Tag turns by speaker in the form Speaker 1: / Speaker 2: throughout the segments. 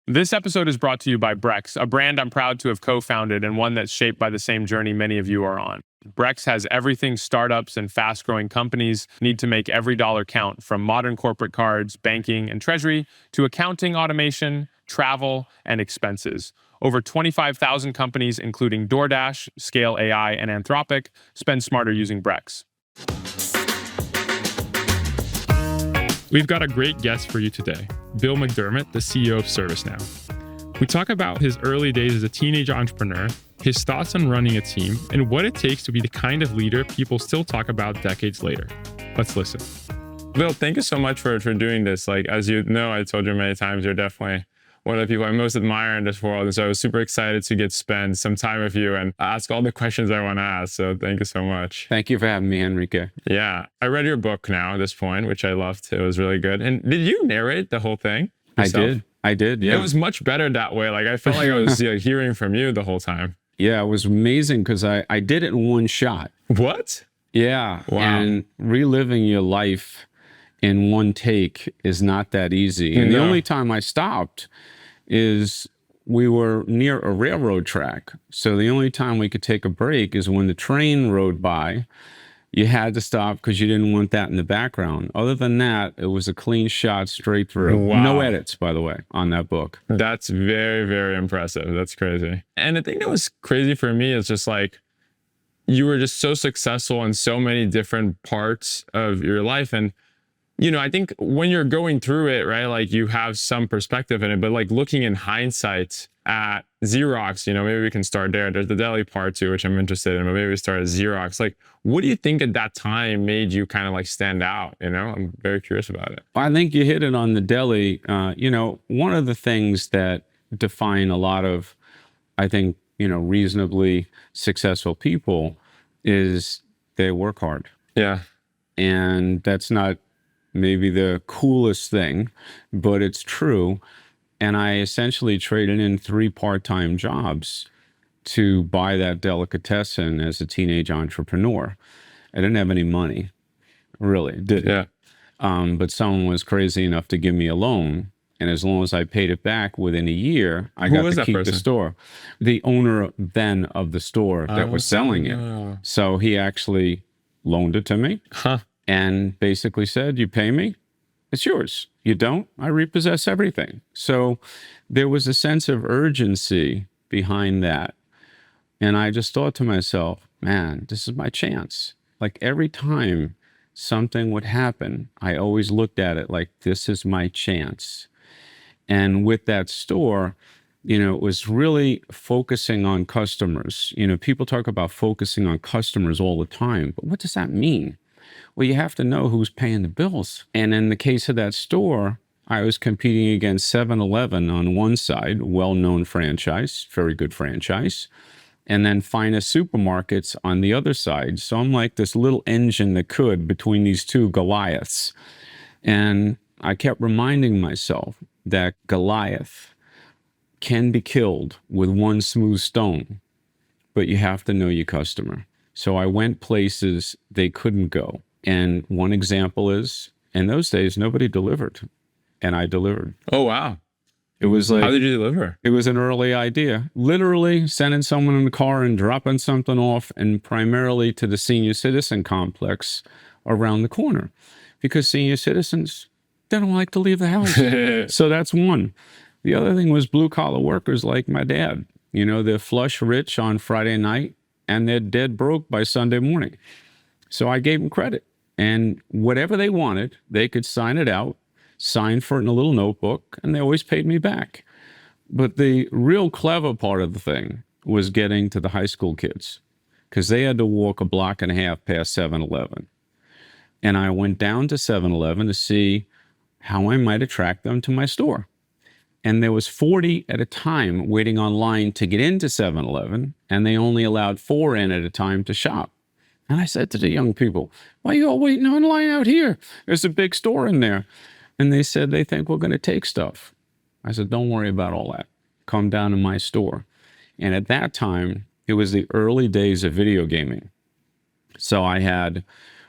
Speaker 1: This episode is brought to you by Brex, a brand I'm proud to have co-founded and one that's shaped by the same journey many of you are on. Brex has everything startups and fast-growing companies need to make every dollar count, from modern corporate cards, banking, and treasury to accounting automation, travel, and expenses. Over 25,000 companies, including DoorDash, Scale AI, and Anthropic, spend smarter using Brex. We've got a great guest for you today, Bill McDermott, the CEO of ServiceNow. We talk about his early days as a teenage entrepreneur, his thoughts on running a team, and what it takes to be the kind of leader people still talk about decades later. Let's listen. Bill, thank you so much for doing this. As you know, I told you many times, you're definitely one of the people I most admire in this world. And so I was super excited to spend some time with you and ask all the questions I want to ask. So thank you so much.
Speaker 2: Thank you for having me, Henrique.
Speaker 1: Yeah. I read your book now at this point, which I loved. It was really good. And did you narrate the whole thing yourself?
Speaker 2: I did. Yeah.
Speaker 1: It was much better that way. I felt like I was hearing from you the whole time.
Speaker 2: Yeah, it was amazing because I did it in one shot.
Speaker 1: What?
Speaker 2: Yeah.
Speaker 1: Wow.
Speaker 2: And reliving your life in one take is not that easy. And the only time I stopped is we were near a railroad track. So the only time we could take a break is when the train rode by. You had to stop because you didn't want that in the background. Other than that, it was a clean shot straight through.
Speaker 1: Wow.
Speaker 2: No edits, by the way, on that book.
Speaker 1: That's very, very impressive. That's crazy. And the thing that was crazy for me is just you were just so successful in so many different parts of your life. And I think when you're going through it, right, you have some perspective in it, but looking in hindsight at Xerox, maybe we can start there. There's the deli part too, which I'm interested in, but maybe we start at Xerox. What do you think at that time made you kind of stand out? I'm very curious about it.
Speaker 2: I think you hit it on the deli. One of the things that define a lot of, I think, reasonably successful people is they work hard.
Speaker 1: Yeah.
Speaker 2: And that's not maybe the coolest thing, but it's true. And I essentially traded in 3 part-time jobs to buy that delicatessen as a teenage entrepreneur. I didn't have any money, really, did it?
Speaker 1: Yeah.
Speaker 2: But someone was crazy enough to give me a loan. And as long as I paid it back within a year, I got to keep the store. The owner then of the store that was selling it. So he actually loaned it to me.
Speaker 1: Huh.
Speaker 2: And basically said, you pay me, it's yours. You don't, I repossess everything. So there was a sense of urgency behind that. And I just thought to myself, man, this is my chance. Every time something would happen, I always looked at it like, this is my chance. And with that store, it was really focusing on customers. People talk about focusing on customers all the time, but what does that mean? Well, you have to know who's paying the bills. And in the case of that store, I was competing against 7-Eleven on one side, well-known franchise, very good franchise, and then Finest Supermarkets on the other side. So I'm like this little engine that could between these two Goliaths. And I kept reminding myself that Goliath can be killed with one smooth stone, but you have to know your customer. So I went places they couldn't go. And one example is, in those days, nobody delivered. And I delivered.
Speaker 1: Oh, wow.
Speaker 2: It was
Speaker 1: how did you deliver?
Speaker 2: It was an early idea. Literally sending someone in the car and dropping something off, and primarily to the senior citizen complex around the corner. Because senior citizens, they don't like to leave the house. So that's one. The other thing was blue collar workers like my dad. They're flush rich on Friday night, and they're dead broke by Sunday morning. So I gave them credit. And whatever they wanted, they could sign it out, sign for it in a little notebook, and they always paid me back. But the real clever part of the thing was getting to the high school kids, because they had to walk a block and a half past 7-Eleven. And I went down to 7-Eleven to see how I might attract them to my store. And there was 40 at a time waiting online to get into 7-Eleven, and they only allowed 4 in at a time to shop. And I said to the young people, why are you all waiting online out here? There's a big store in there. And they said they think we're going to take stuff. I said, don't worry about all that. Come down to my store. And at that time, it was the early days of video gaming. So I had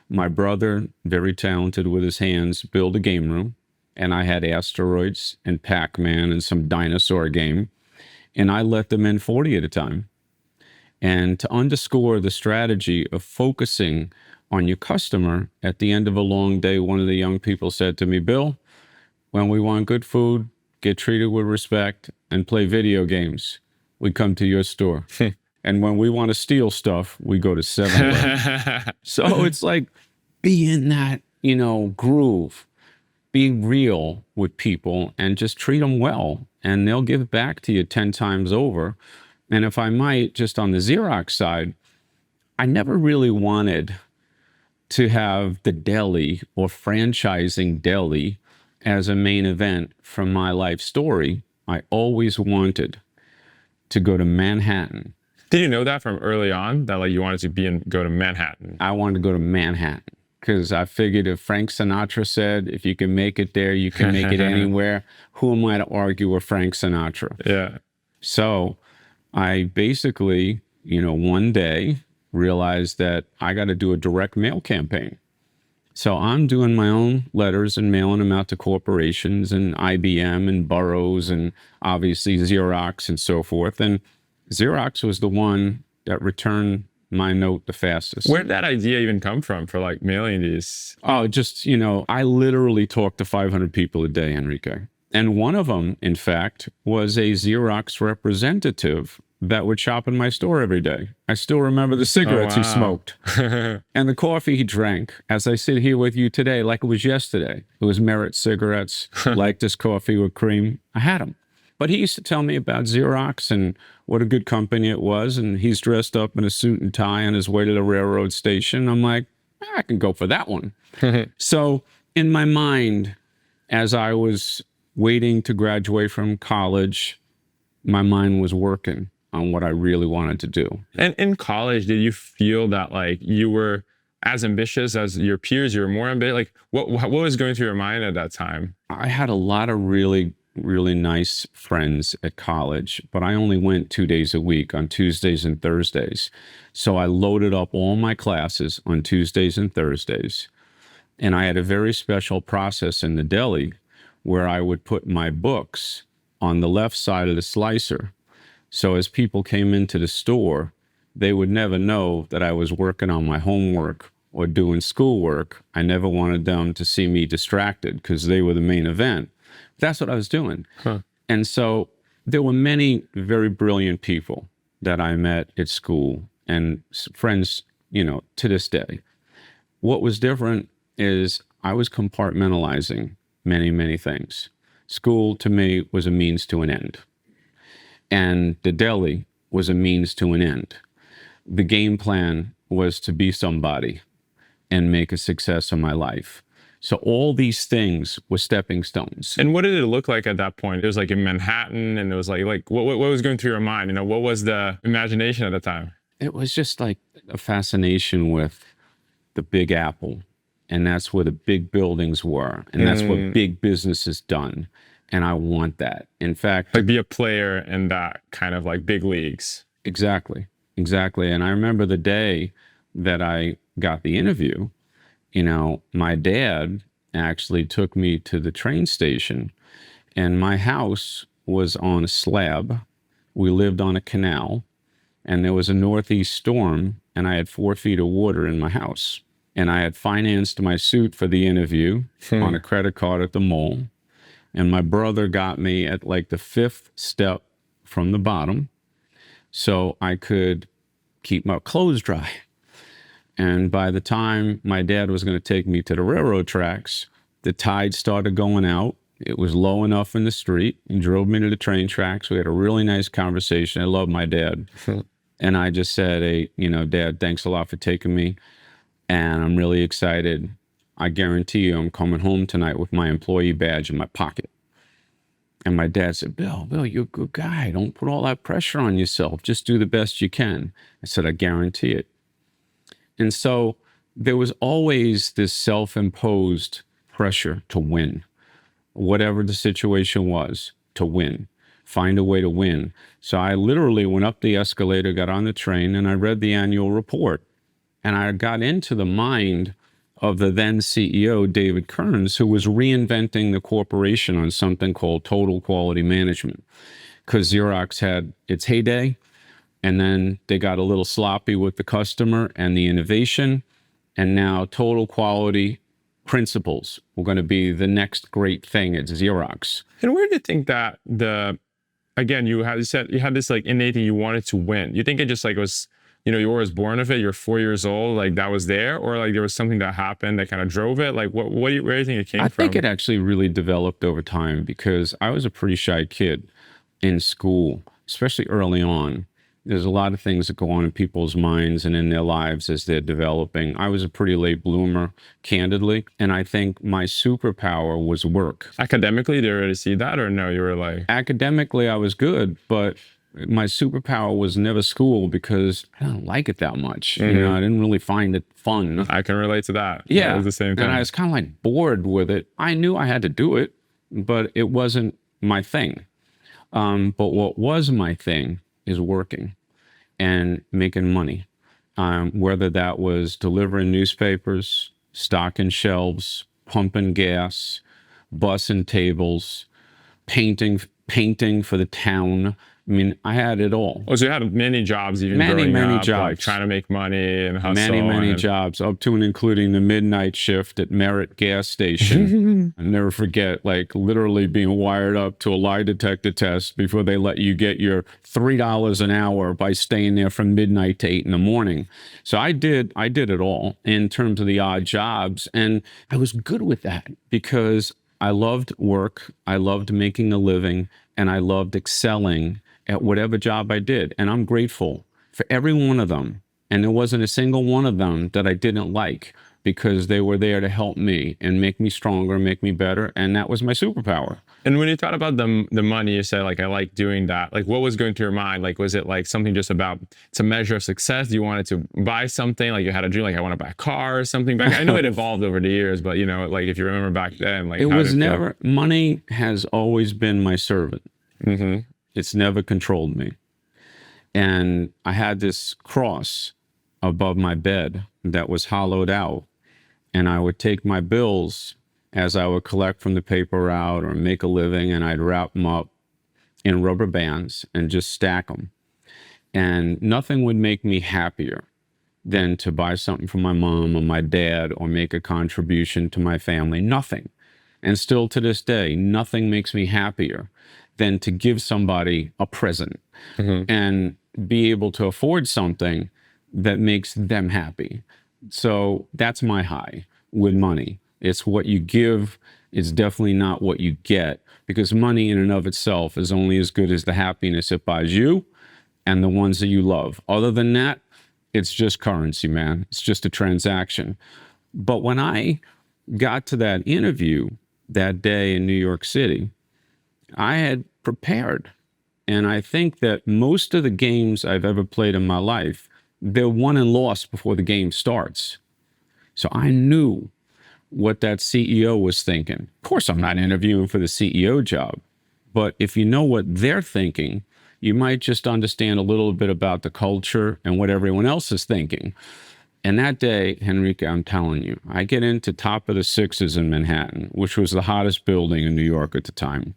Speaker 2: my brother, very talented with his hands, build a game room. and I had Asteroids and Pac-Man and some dinosaur game, and I let them in 40 at a time. And to underscore the strategy of focusing on your customer, at the end of a long day, one of the young people said to me, Bill, when we want good food, get treated with respect, and play video games, we come to your store. And when we want to steal stuff, we go to 7-Eleven. So it's like, be in that, groove. Be real with people and just treat them well, and they'll give back to you 10 times over. And if I might, just on the Xerox side, I never really wanted to have the deli or franchising deli as a main event from my life story. I always wanted to go to Manhattan.
Speaker 1: Did you know that from early on, that like you wanted to go to Manhattan?
Speaker 2: I wanted to go to Manhattan because I figured if Frank Sinatra said, if you can make it there, you can make it anywhere. Who am I to argue with Frank Sinatra?
Speaker 1: Yeah.
Speaker 2: So I basically, one day realized that I got to do a direct mail campaign. So I'm doing my own letters and mailing them out to corporations and IBM and Burroughs and obviously Xerox and so forth. And Xerox was the one that returned my note the fastest.
Speaker 1: Where did that idea even come from for like mailing these?
Speaker 2: Oh, just, I literally talked to 500 people a day, Henrique. And one of them, in fact, was a Xerox representative that would shop in my store every day. I still remember the cigarettes he smoked and the coffee he drank. As I sit here with you today, like it was yesterday, it was Merit cigarettes, like this coffee with cream. I had them. But he used to tell me about Xerox and what a good company it was. And he's dressed up in a suit and tie on his way to the railroad station. I'm like, I can go for that one. So in my mind, as I was waiting to graduate from college, my mind was working on what I really wanted to do.
Speaker 1: And in college, did you feel that like you were as ambitious as your peers? You were more ambitious? Like what was going through your mind at that time?
Speaker 2: I had a lot of really nice friends at college, but I only went 2 days a week on Tuesdays and Thursdays. So I loaded up all my classes on Tuesdays and Thursdays. And I had a very special process in the deli where I would put my books on the left side of the slicer. So as people came into the store, they would never know that I was working on my homework or doing schoolwork. I never wanted them to see me distracted because they were the main event. That's what I was doing. And so there were many very brilliant people that I met at school and friends, to this day. What was different is I was compartmentalizing many things. School to me was a means to an end. And the deli was a means to an end. The game plan was to be somebody and make a success of my life. So all these things were stepping stones.
Speaker 1: And what did it look like at that point? It was like in Manhattan, and it was like what was going through your mind? What was the imagination at the time?
Speaker 2: It was just like a fascination with the Big Apple. And that's where the big buildings were. And that's what big business is done. And I want that. In fact,
Speaker 1: like be a player in that kind of like big leagues.
Speaker 2: Exactly. And I remember the day that I got the interview, my dad actually took me to the train station, and my house was on a slab. We lived on a canal, and there was a northeast storm, and I had 4 feet of water in my house. And I had financed my suit for the interview on a credit card at the mall. And my brother got me at like the 5th step from the bottom so I could keep my clothes dry. And by the time my dad was going to take me to the railroad tracks, the tide started going out. It was low enough in the street. He drove me to the train tracks. We had a really nice conversation. I love my dad. And I just said, hey, Dad, thanks a lot for taking me. And I'm really excited. I guarantee you I'm coming home tonight with my employee badge in my pocket. And my dad said, Bill, you're a good guy. Don't put all that pressure on yourself. Just do the best you can. I said, I guarantee it. And so there was always this self-imposed pressure to win, whatever the situation was, to win, find a way to win. So I literally went up the escalator, got on the train, and I read the annual report. And I got into the mind of the then CEO, David Kearns, who was reinventing the corporation on something called total quality management. Because Xerox had its heyday, and then they got a little sloppy with the customer and the innovation. And now total quality principles were going to be the next great thing at Xerox.
Speaker 1: And where do you think that again, you said you had this like innate thing, you wanted to win. You think it just like was, you were born of it, you're 4 years old, like that was there, or like there was something that happened that kind of drove it? Like where do you think it came from?
Speaker 2: I think it actually really developed over time because I was a pretty shy kid in school, especially early on. There's a lot of things that go on in people's minds and in their lives as they're developing. I was a pretty late bloomer, candidly, and I think my superpower was work.
Speaker 1: Academically, did you already see that, or no? You were like...
Speaker 2: Academically, I was good, but my superpower was never school because I don't like it that much. I didn't really find it fun.
Speaker 1: I can relate to that.
Speaker 2: Yeah,
Speaker 1: it was the same thing.
Speaker 2: And I was kind of like bored with it. I knew I had to do it, but it wasn't my thing. But what was my thing is working and making money, whether that was delivering newspapers, stocking shelves, pumping gas, bussing tables, painting for the town. I mean, I had it all.
Speaker 1: Oh, so you had many jobs, even growing up,
Speaker 2: jobs.
Speaker 1: like trying to make money and hustle.
Speaker 2: Many jobs, up to and including the midnight shift at Merritt gas station. I'll never forget, like literally being wired up to a lie detector test before they let you get your $3 an hour by staying there from midnight to 8 in the morning. So I did it all in terms of the odd jobs. And I was good with that because I loved work, I loved making a living, and I loved excelling at whatever job I did. And I'm grateful for every one of them. And there wasn't a single one of them that I didn't like because they were there to help me and make me stronger, make me better. And that was my superpower.
Speaker 1: And when you thought about the money, you said, like, I like doing that. Like, what was going through your mind? Like, was it like something just about, it's a measure of success? You wanted to buy something? Like you had a dream, like I want to buy a car or something back. I know it evolved over the years, but like if you remember back then, like
Speaker 2: it was never, money has always been my servant. It's never controlled me. And I had this cross above my bed that was hollowed out. And I would take my bills as I would collect from the paper route or make a living, and I'd wrap them up in rubber bands and just stack them. And nothing would make me happier than to buy something for my mom or my dad or make a contribution to my family. Nothing. And still to this day, nothing makes me happier than to give somebody a present and be able to afford something that makes them happy. So that's my high with money. It's what you give. It's definitely not what you get, because money in and of itself is only as good as the happiness it buys you and the ones that you love. Other than that, it's just currency, man. It's just a transaction. But when I got to that interview that day in New York City, I had prepared. And I think that most of the games I've ever played in my life, they're won and lost before the game starts. So I knew what that CEO was thinking. Of course, I'm not interviewing for the CEO job, but if you know what they're thinking, you might just understand a little bit about the culture and what everyone else is thinking. And that day, Henrique, I'm telling you, I get into top of the sixes in Manhattan, which was the hottest building in New York at the time.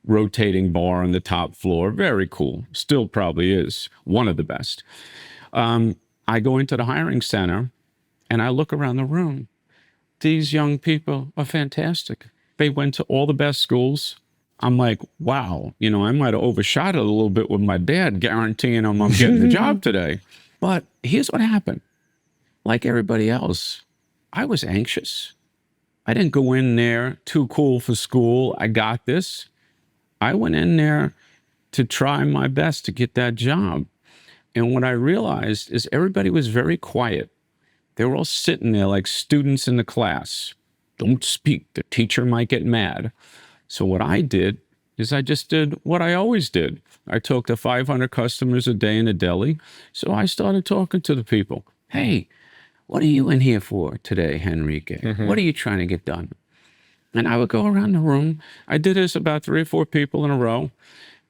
Speaker 2: Rotating bar on the top floor, very cool. Still probably is one of the best. I go into the hiring center and I look around the room. These young people are fantastic. They went to all the best schools. I'm like, wow, I might have overshot it a little bit with my dad, guaranteeing him I'm getting the job today. But here's what happened. Like everybody else, I was anxious. I didn't go in there too cool for school. I got this. I went in there to try my best to get that job. And what I realized is everybody was very quiet. They were all sitting there like students in the class. Don't speak, the teacher might get mad. So what I did is I just did what I always did. I talked to 500 customers a day in a deli. So I started talking to the people. Hey, what are you in here for today, Henrique? What are you trying to get done? And I would go around the room. I did this about 3 or 4 people in a row,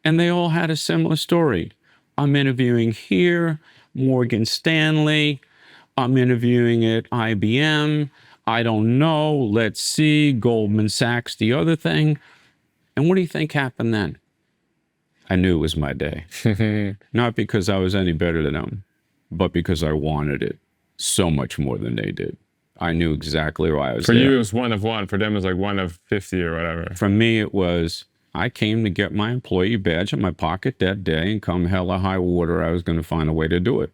Speaker 2: and they all had a similar story. I'm interviewing here, Morgan Stanley. I'm interviewing at IBM. I don't know. Let's see. Goldman Sachs, the other thing. And what do you think happened then? I knew it was my day. Not because I was any better than them, but because I wanted it so much more than they did. I knew exactly why I was
Speaker 1: For
Speaker 2: there.
Speaker 1: you, it was one of one. For them, it was like one of 50 or whatever.
Speaker 2: For me, it was, I came to get my employee badge in my pocket that day, and come hell or high water, I was going to find a way to do it.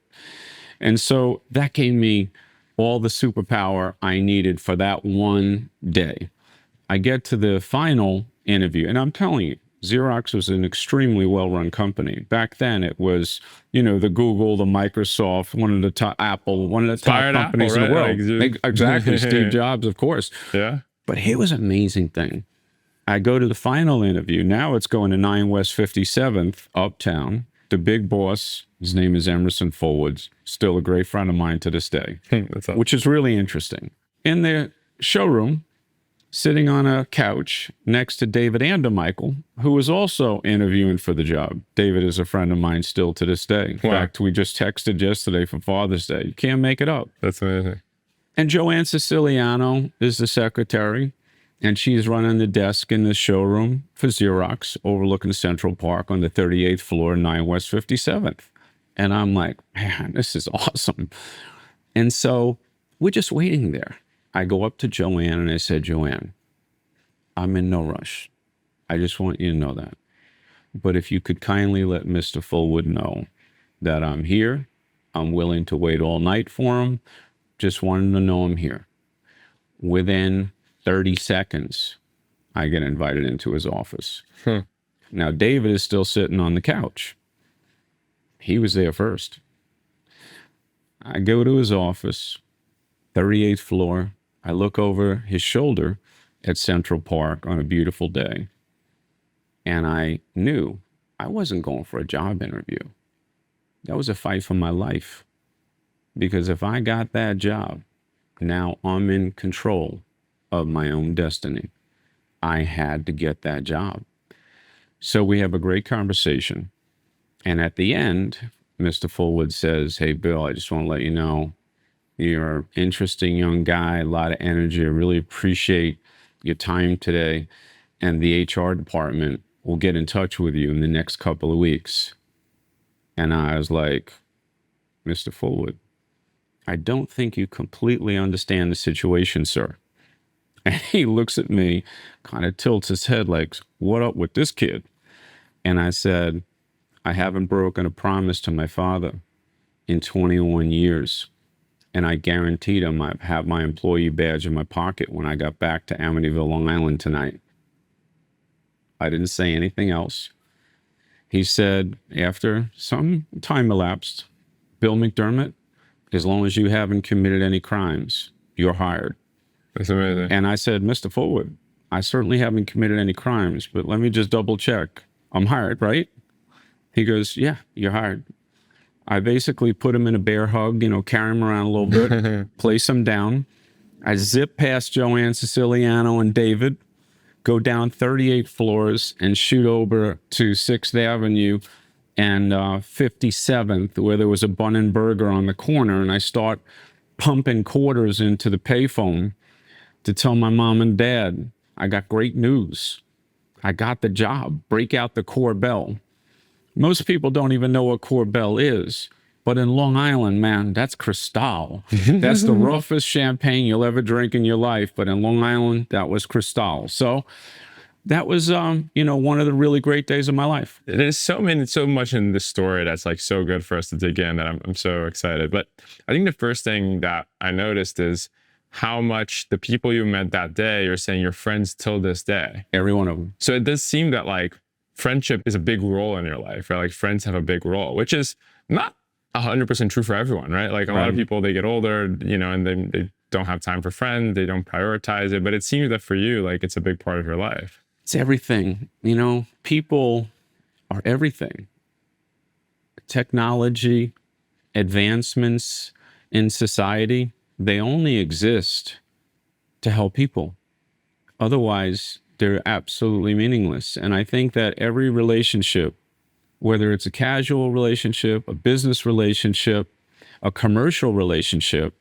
Speaker 2: And so that gave me all the superpower I needed for that one day. I get to the final interview, and I'm telling you, Xerox was an extremely well-run company. Back then, it was, the Google, the Microsoft, one of the top, Apple, one of the top companies in the world. Exactly. Steve Jobs, of course.
Speaker 1: Yeah.
Speaker 2: But here was an amazing thing. I go to the final interview. Now it's going to 9 West 57th, Uptown. The big boss, his name is Emerson Forwards, still a great friend of mine to this day, which is really interesting. In the showroom, sitting on a couch next to David Andermichael, who was also interviewing for the job. David is a friend of mine still to this day. In fact, we just texted yesterday for Father's Day. You can't make it up.
Speaker 1: That's amazing.
Speaker 2: And Joanne Siciliano is the secretary, and she's running the desk in the showroom for Xerox, overlooking Central Park on the 38th floor, 9 West 57th. And I'm like, man, this is awesome. And so we're just waiting there. I go up to Joanne and I said, Joanne, I'm in no rush. I just want you to know that. But if you could kindly let Mr. Fullwood know that I'm here, I'm willing to wait all night for him. Just wanted to know I'm here. Within 30 seconds, I get invited into his office. Now, David is still sitting on the couch. He was there first. I go to his office, 38th floor. I look over his shoulder at Central Park on a beautiful day. And I knew I wasn't going for a job interview. That was a fight for my life. Because if I got that job, now I'm in control of my own destiny. I had to get that job. So we have a great conversation. And at the end, Mr. Fullwood says, hey, Bill, I just want to let you know, you're an interesting young guy, a lot of energy. I really appreciate your time today. And the HR department will get in touch with you in the next couple of weeks. And I was like, Mr. Fullwood, I don't think you completely understand the situation, sir. And he looks at me, kind of tilts his head like, what up with this kid? And I said, I haven't broken a promise to my father in 21 years. And I guaranteed him I'd have my employee badge in my pocket when I got back to Amityville, Long Island tonight. I didn't say anything else. He said, after some time elapsed, Bill McDermott, as long as you haven't committed any crimes, you're hired.
Speaker 1: That's amazing.
Speaker 2: And I said, Mr. Fullwood, I certainly haven't committed any crimes, but let me just double check. I'm hired, right? He goes, yeah, you're hired. I basically put him in a bear hug, carry him around a little bit, place him down. I zip past Joanne Siciliano and David, go down 38 floors and shoot over to 6th Avenue and 57th, where there was a Bun and Burger on the corner. And I start pumping quarters into the payphone to tell my mom and dad, I got great news. I got the job. Break out the Corbel. Most people don't even know what Corbel is. But in Long Island, man, that's Cristal. That's the roughest champagne you'll ever drink in your life. But in Long Island, that was Cristal. So that was, one of the really great days of my life.
Speaker 1: There's so much in this story that's like so good for us to dig in that I'm so excited. But I think the first thing that I noticed is how much the people you met that day are saying you're friends till this day.
Speaker 2: Every one of them.
Speaker 1: So it does seem that like friendship is a big role in your life, right? Like friends have a big role, which is not 100% true for everyone, right? Like a lot of people, they get older, and they don't have time for friends. They don't prioritize it. But it seems that for you, like it's a big part of your life.
Speaker 2: It's everything. People are everything. Technology, advancements in society, they only exist to help people. Otherwise, they're absolutely meaningless. And I think that every relationship, whether it's a casual relationship, a business relationship, a commercial relationship,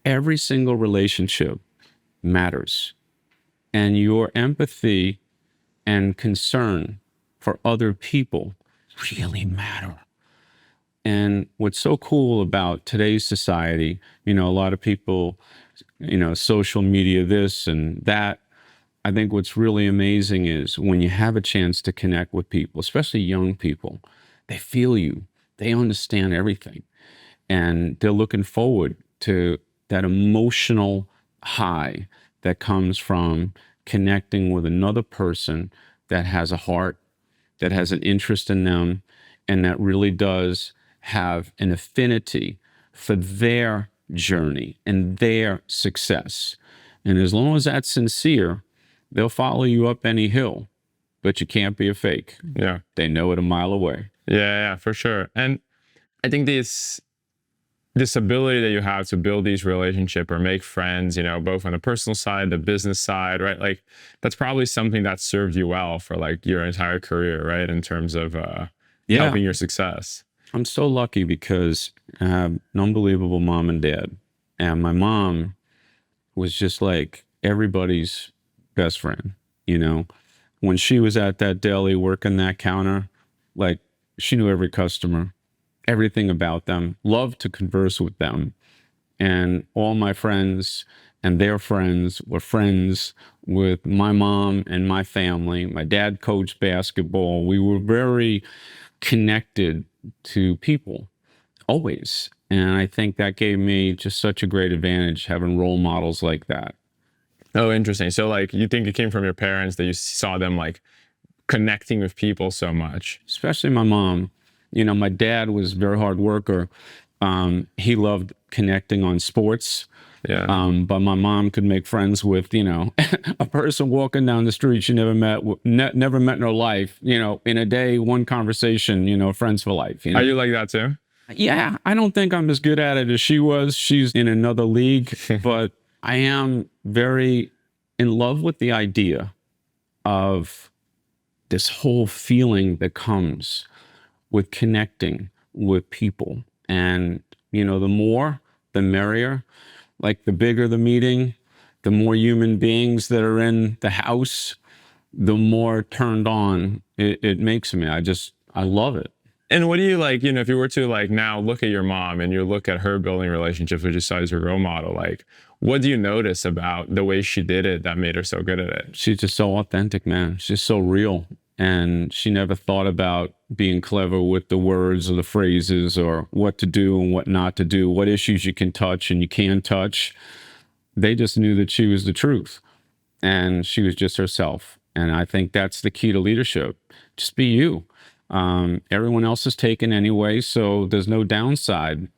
Speaker 2: every single relationship matters. And your empathy and concern for other people really matter. And what's so cool about today's society, a lot of people, social media, this and that. I think what's really amazing is when you have a chance to connect with people, especially young people, they feel you, they understand everything. And they're looking forward to that emotional high that comes from connecting with another person that has a heart, that has an interest in them, and that really does have an affinity for their journey and their success. And as long as that's sincere, they'll follow you up any hill, but you can't be a fake.
Speaker 1: Yeah.
Speaker 2: They know it a mile away.
Speaker 1: Yeah, for sure. And I think this ability that you have to build these relationships or make friends, both on the personal side, the business side, right? Like that's probably something that served you well for like your entire career, right? In terms of helping your success.
Speaker 2: I'm so lucky because I have an unbelievable mom and dad. And my mom was just like everybody's best friend, When she was at that deli working that counter, like she knew every customer, everything about them, loved to converse with them. And all my friends and their friends were friends with my mom and my family. My dad coached basketball. We were very connected to people, always. And I think that gave me just such a great advantage having role models like that.
Speaker 1: Oh, interesting. So like you think it came from your parents that you saw them like connecting with people so much?
Speaker 2: Especially my mom. My dad was a very hard worker. He loved connecting on sports.
Speaker 1: Yeah.
Speaker 2: But my mom could make friends with, a person walking down the street she never met in her life, in a day, one conversation, friends for life.
Speaker 1: Are you like that too?
Speaker 2: Yeah, I don't think I'm as good at it as she was. She's in another league, but I am very in love with the idea of this whole feeling that comes with connecting with people. And, the more, the merrier. Like the bigger the meeting, the more human beings that are in the house, the more turned on it makes me. I love it.
Speaker 1: And what do you like, if you were to like now look at your mom and you look at her building relationships, which you saw as your role model, like what do you notice about the way she did it that made her so good at it?
Speaker 2: She's just so authentic, man. She's so real. And she never thought about being clever with the words or the phrases or what to do and what not to do, what issues you can touch and you can't touch. They just knew that she was the truth and she was just herself. And I think that's the key to leadership. Just be you. Everyone else is taken anyway, so there's no downside.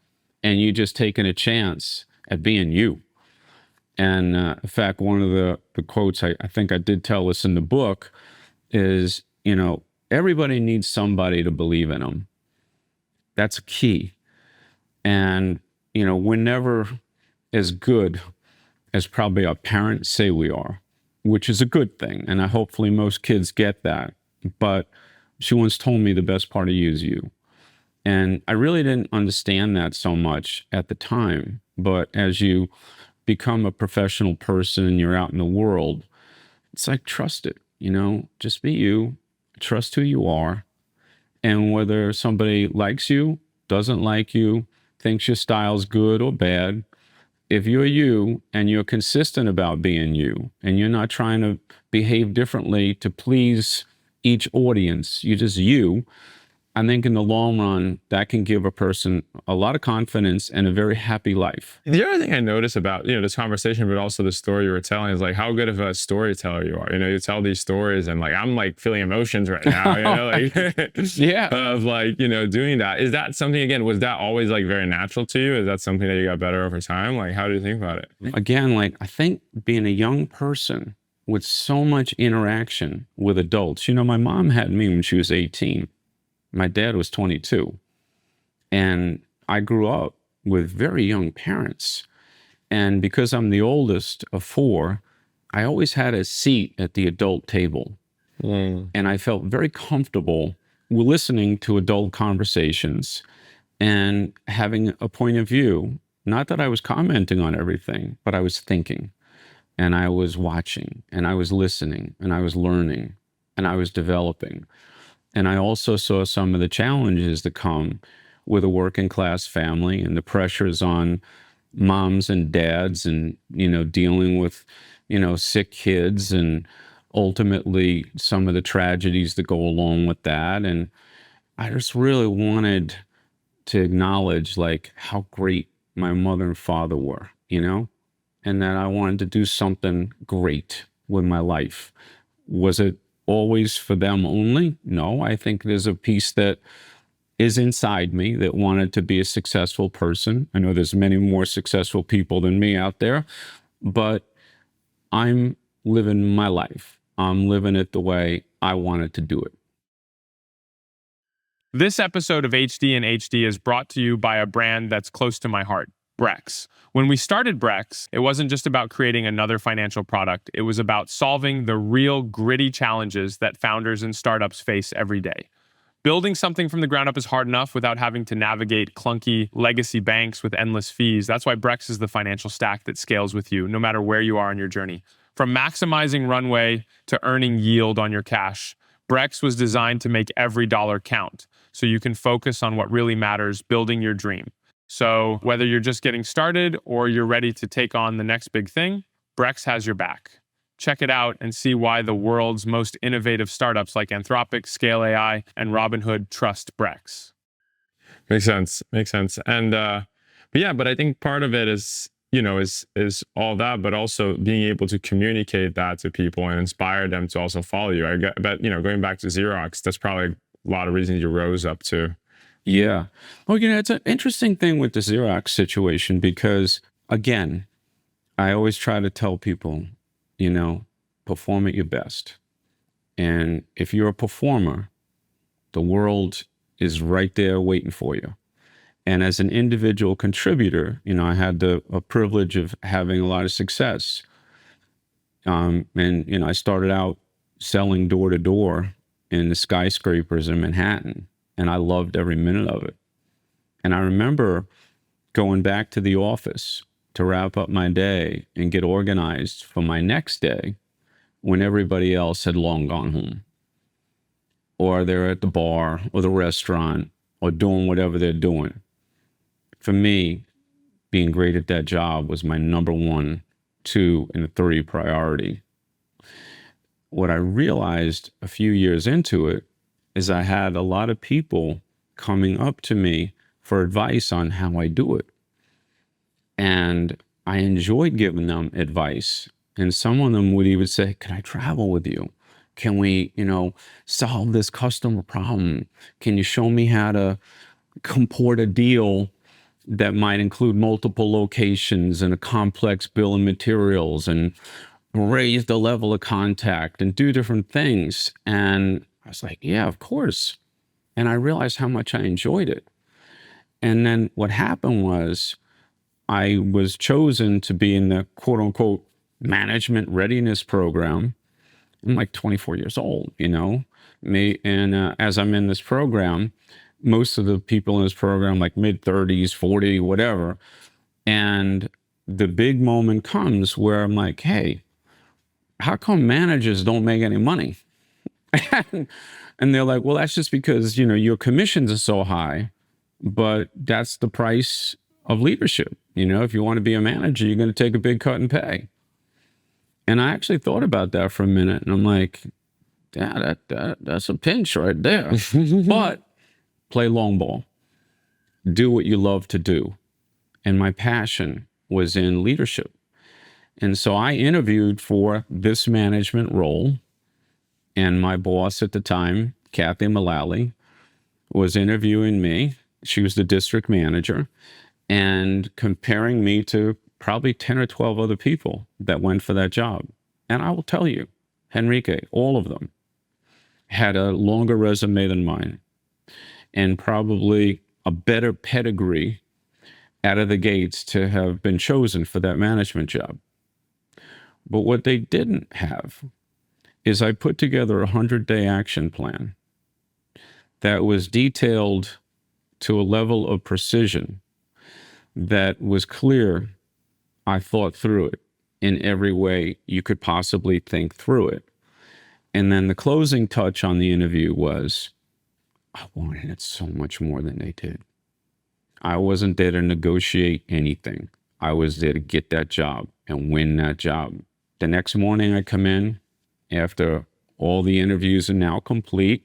Speaker 2: And you just taking a chance at being you. And in fact, one of the quotes I think I did tell us in the book is, everybody needs somebody to believe in them. That's key. And, we're never as good as probably our parents say we are, which is a good thing. And hopefully most kids get that. But she once told me the best part of you is you. And I really didn't understand that so much at the time. But as you become a professional person and you're out in the world, it's like, trust it, just be you, trust who you are. And whether somebody likes you, doesn't like you, thinks your style's good or bad, if you're you and you're consistent about being you and you're not trying to behave differently to please each audience, you're just you, I think in the long run, that can give a person a lot of confidence and a very happy life.
Speaker 1: The other thing I notice about, this conversation, but also the story you were telling is like how good of a storyteller you are. You tell these stories and like, I'm like feeling emotions right now,
Speaker 2: Yeah.
Speaker 1: Of like, doing that. Is that something, again, was that always like very natural to you? Is that something that you got better over time? Like, how do you think about it?
Speaker 2: Again, like I think being a young person with so much interaction with adults, my mom had me when she was 18. My dad was 22. And I grew up with very young parents. And because I'm the oldest of four, I always had a seat at the adult table. And I felt very comfortable listening to adult conversations and having a point of view Not that I was commenting on everything, but I was thinking, and I was watching, and I was listening, and I was learning, and I was developing. And I also saw some of the challenges that come with a working class family and the pressures on moms and dads and, dealing with, sick kids and ultimately some of the tragedies that go along with that. And I just really wanted to acknowledge like how great my mother and father were, and that I wanted to do something great with my life. Was it always for them only? No, I think there's a piece that is inside me that wanted to be a successful person. I know there's many more successful people than me out there, but I'm living my life. I'm living it the way I wanted to do it.
Speaker 1: This episode of HD and HD is brought to you by a brand that's close to my heart, Brex. When we started Brex, it wasn't just about creating another financial product. It was about solving the real gritty challenges that founders and startups face every day. Building something from the ground up is hard enough without having to navigate clunky legacy banks with endless fees. That's why Brex is the financial stack that scales with you, no matter where you are on your journey. From maximizing runway to earning yield on your cash, Brex was designed to make every dollar count, so you can focus on what really matters, building your dream. So whether you're just getting started or you're ready to take on the next big thing, Brex has your back. Check it out and see why the world's most innovative startups like Anthropic, Scale AI, and Robinhood trust Brex. Makes sense. And but I think part of it is all that, but also being able to communicate that to people and inspire them to also follow you. I bet going back to Xerox, that's probably a lot of reasons you rose up to.
Speaker 2: Yeah. Well, it's an interesting thing with the Xerox situation because, again, I always try to tell people, perform at your best. And if you're a performer, the world is right there waiting for you. And as an individual contributor, I had the privilege of having a lot of success. And I started out selling door to door in the skyscrapers in Manhattan, and I loved every minute of it. And I remember going back to the office to wrap up my day and get organized for my next day when everybody else had long gone home, or they're at the bar or the restaurant or doing whatever they're doing. For me, being great at that job was my number 1, 2, and 3 priority. What I realized a few years into it is I had a lot of people coming up to me for advice on how I do it. And I enjoyed giving them advice. And some of them would even say, can I travel with you? Can we, solve this customer problem? Can you show me how to comport a deal that might include multiple locations and a complex bill of materials and raise the level of contact and do different things? And I was like, yeah, of course. And I realized how much I enjoyed it. And then what happened was I was chosen to be in the quote unquote management readiness program. I'm like 24 years old, as I'm in this program, most of the people in this program, like mid-30s, 40, whatever. And the big moment comes where I'm like, hey, how come managers don't make any money? And they're like, well, that's just because, your commissions are so high, but that's the price of leadership. If you want to be a manager, you're going to take a big cut in pay. And I actually thought about that for a minute, and I'm like, yeah, that's a pinch right there. But play long ball. Do what you love to do. And my passion was in leadership. And so I interviewed for this management role. And my boss at the time, Kathy Mullally, was interviewing me. She was the district manager and comparing me to probably 10 or 12 other people that went for that job. And I will tell you, Henrique, all of them had a longer resume than mine and probably a better pedigree out of the gates to have been chosen for that management job. But what they didn't have is I put together a 100-day action plan that was detailed to a level of precision that was clear. I thought through it in every way you could possibly think through it. And then the closing touch on the interview was, I wanted it so much more than they did. I wasn't there to negotiate anything. I was there to get that job and win that job. The next morning I come in after all the interviews are now complete.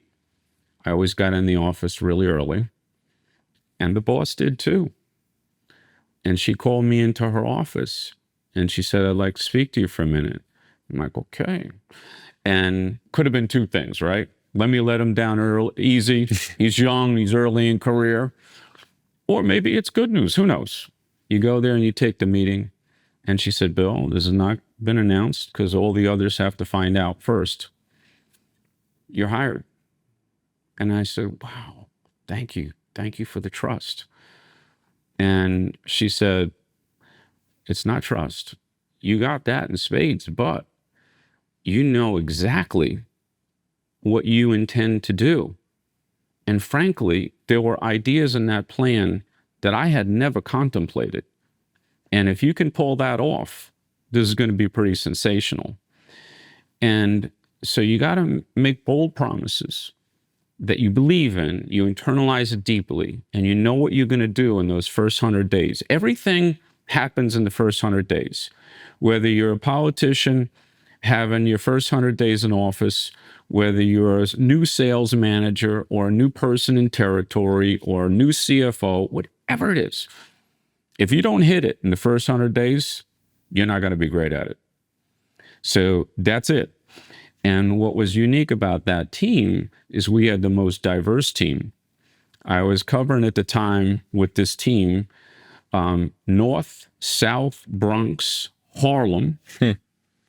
Speaker 2: I always got in the office really early, and the boss did too. And she called me into her office and she said, I'd like to speak to you for a minute. I'm like, okay. And could have been two things, right? Let me let him down early, easy. He's young, he's early in career. Or maybe it's good news, who knows? You go there and you take the meeting. And she said, Bill, this has not been announced because all the others have to find out first. You're hired. And I said, wow, thank you. Thank you for the trust. And she said, it's not trust. You got that in spades, but you know exactly what you intend to do. And frankly, there were ideas in that plan that I had never contemplated. And if you can pull that off, this is going to be pretty sensational. And so you got to make bold promises that you believe in, you internalize it deeply, and you know what you're going to do in those first 100 days. Everything happens in the first 100 days. Whether you're a politician having your first 100 days in office, whether you're a new sales manager or a new person in territory or a new CFO, whatever it is, if you don't hit it in the first 100 days, you're not going to be great at it. So that's it. And what was unique about that team is we had the most diverse team. I was covering at the time with this team, North, South, Bronx, Harlem,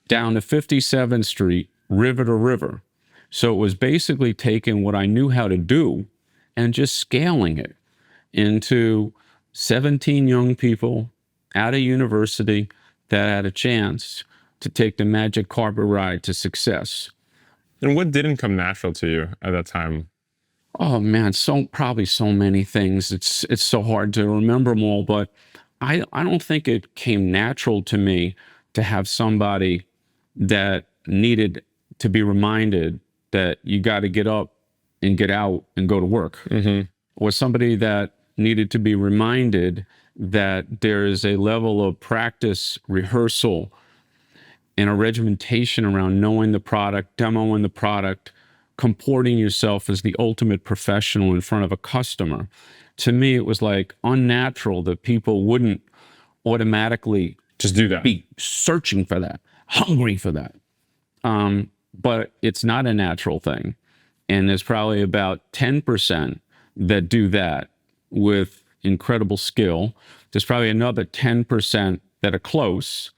Speaker 2: down to 57th Street, river to river. So it was basically taking what I knew how to do and just scaling it into 17 young people out of university that had a chance to take the magic carpet ride to success.
Speaker 1: And what didn't come natural to you at that time?
Speaker 2: Oh man, probably so many things. It's so hard to remember them all, but I don't think it came natural to me to have somebody that needed to be reminded that you got to get up and get out and go to work. Mm-hmm. Or somebody that needed to be reminded that there is a level of practice, rehearsal, and a regimentation around knowing the product, demoing the product, comporting yourself as the ultimate professional in front of a customer. To me, it was like unnatural that people wouldn't automatically
Speaker 1: just do that,
Speaker 2: be searching for that, hungry for that. But it's not a natural thing. And there's probably about 10% that do that with incredible skill. There's probably another 10% that are close.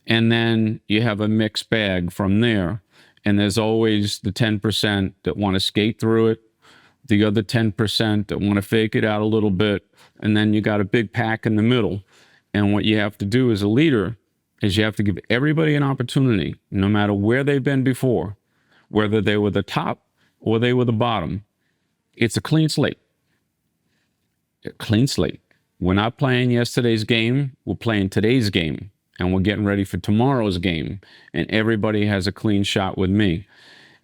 Speaker 2: And then you have a mixed bag from there. And there's always the 10% that want to skate through it, the other 10% that want to fake it out a little bit. And then you got a big pack in the middle. And what you have to do as a leader is you have to give everybody an opportunity, no matter where they've been before, whether they were the top or they were the bottom. It's a clean slate. A clean slate. We're not playing yesterday's game. We're playing today's game. And we're getting ready for tomorrow's game. And everybody has a clean shot with me.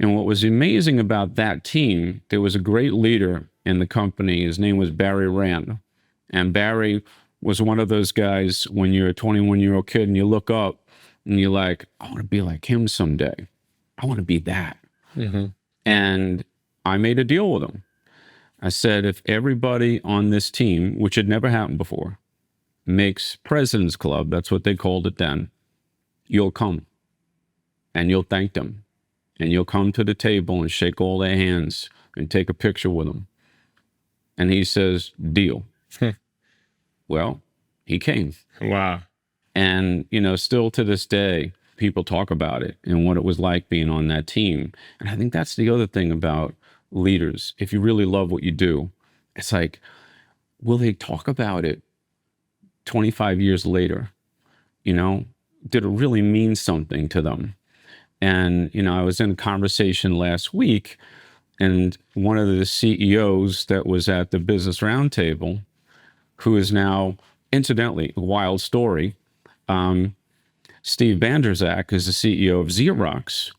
Speaker 2: And what was amazing about that team, there was a great leader in the company. His name was Barry Rand. And Barry was one of those guys when you're a 21-year-old kid and you look up and you're like, I want to be like him someday. I want to be that. Mm-hmm. And I made a deal with him. I said, if everybody on this team, which had never happened before, makes President's Club, that's what they called it then, you'll come and you'll thank them and you'll come to the table and shake all their hands and take a picture with them. And he says, deal. Well, he came.
Speaker 1: Wow.
Speaker 2: And, you know, still to this day, people talk about it and what it was like being on that team. And I think that's the other thing about leaders. If you really love what you do, it's like, will they talk about it 25 years later? You know, did it really mean something to them? And, you know, I was in a conversation last week and one of the CEOs that was at the Business Roundtable, who is now Incidentally, a wild story. Steve Banderzak is the CEO of Xerox.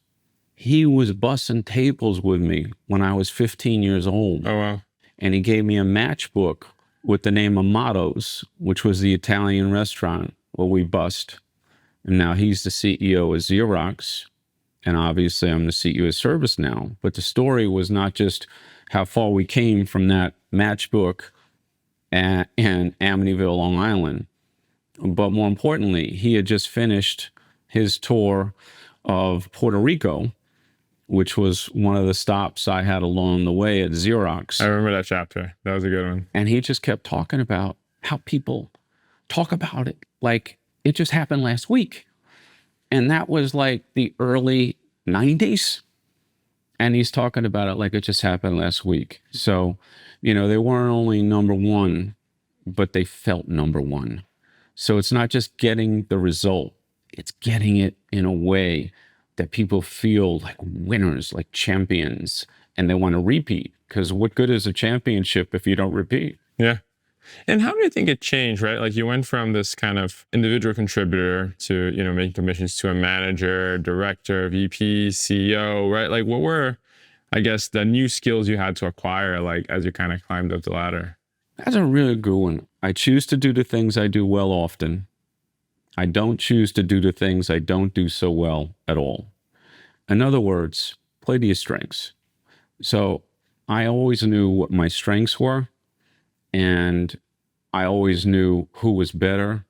Speaker 2: He was bussing tables with me when I was 15 years old.
Speaker 1: Oh, wow.
Speaker 2: And he gave me a matchbook with the name Amato's, which was the Italian restaurant where we bussed. And now he's the CEO of Xerox. And obviously I'm the CEO of ServiceNow. But the story was not just how far we came from that matchbook in Amityville, Long Island. But more importantly, he had just finished his tour of Puerto Rico, which was one of the stops I had along the way at Xerox.
Speaker 1: I remember that chapter. That was a good one.
Speaker 2: And he just kept talking about how people talk about it like it just happened last week. And that was like the early 90s. And he's talking about it like it just happened last week. So, they weren't only number one, but they felt number one. So it's not just getting the result, it's getting it in a way that people feel like winners, like champions, and they want to repeat. Because what good is a championship if you don't repeat?
Speaker 1: Yeah. And how do you think it changed, right? Like you went from this kind of individual contributor to, making commissions to a manager, director, VP, CEO, right? Like what were, I guess, the new skills you had to acquire, like as you kind of climbed up the ladder?
Speaker 2: That's a really good one. I choose to do the things I do well often. I don't choose to do the things I don't do so well at all. In other words, play to your strengths. So I always knew what my strengths were, and I always knew who was better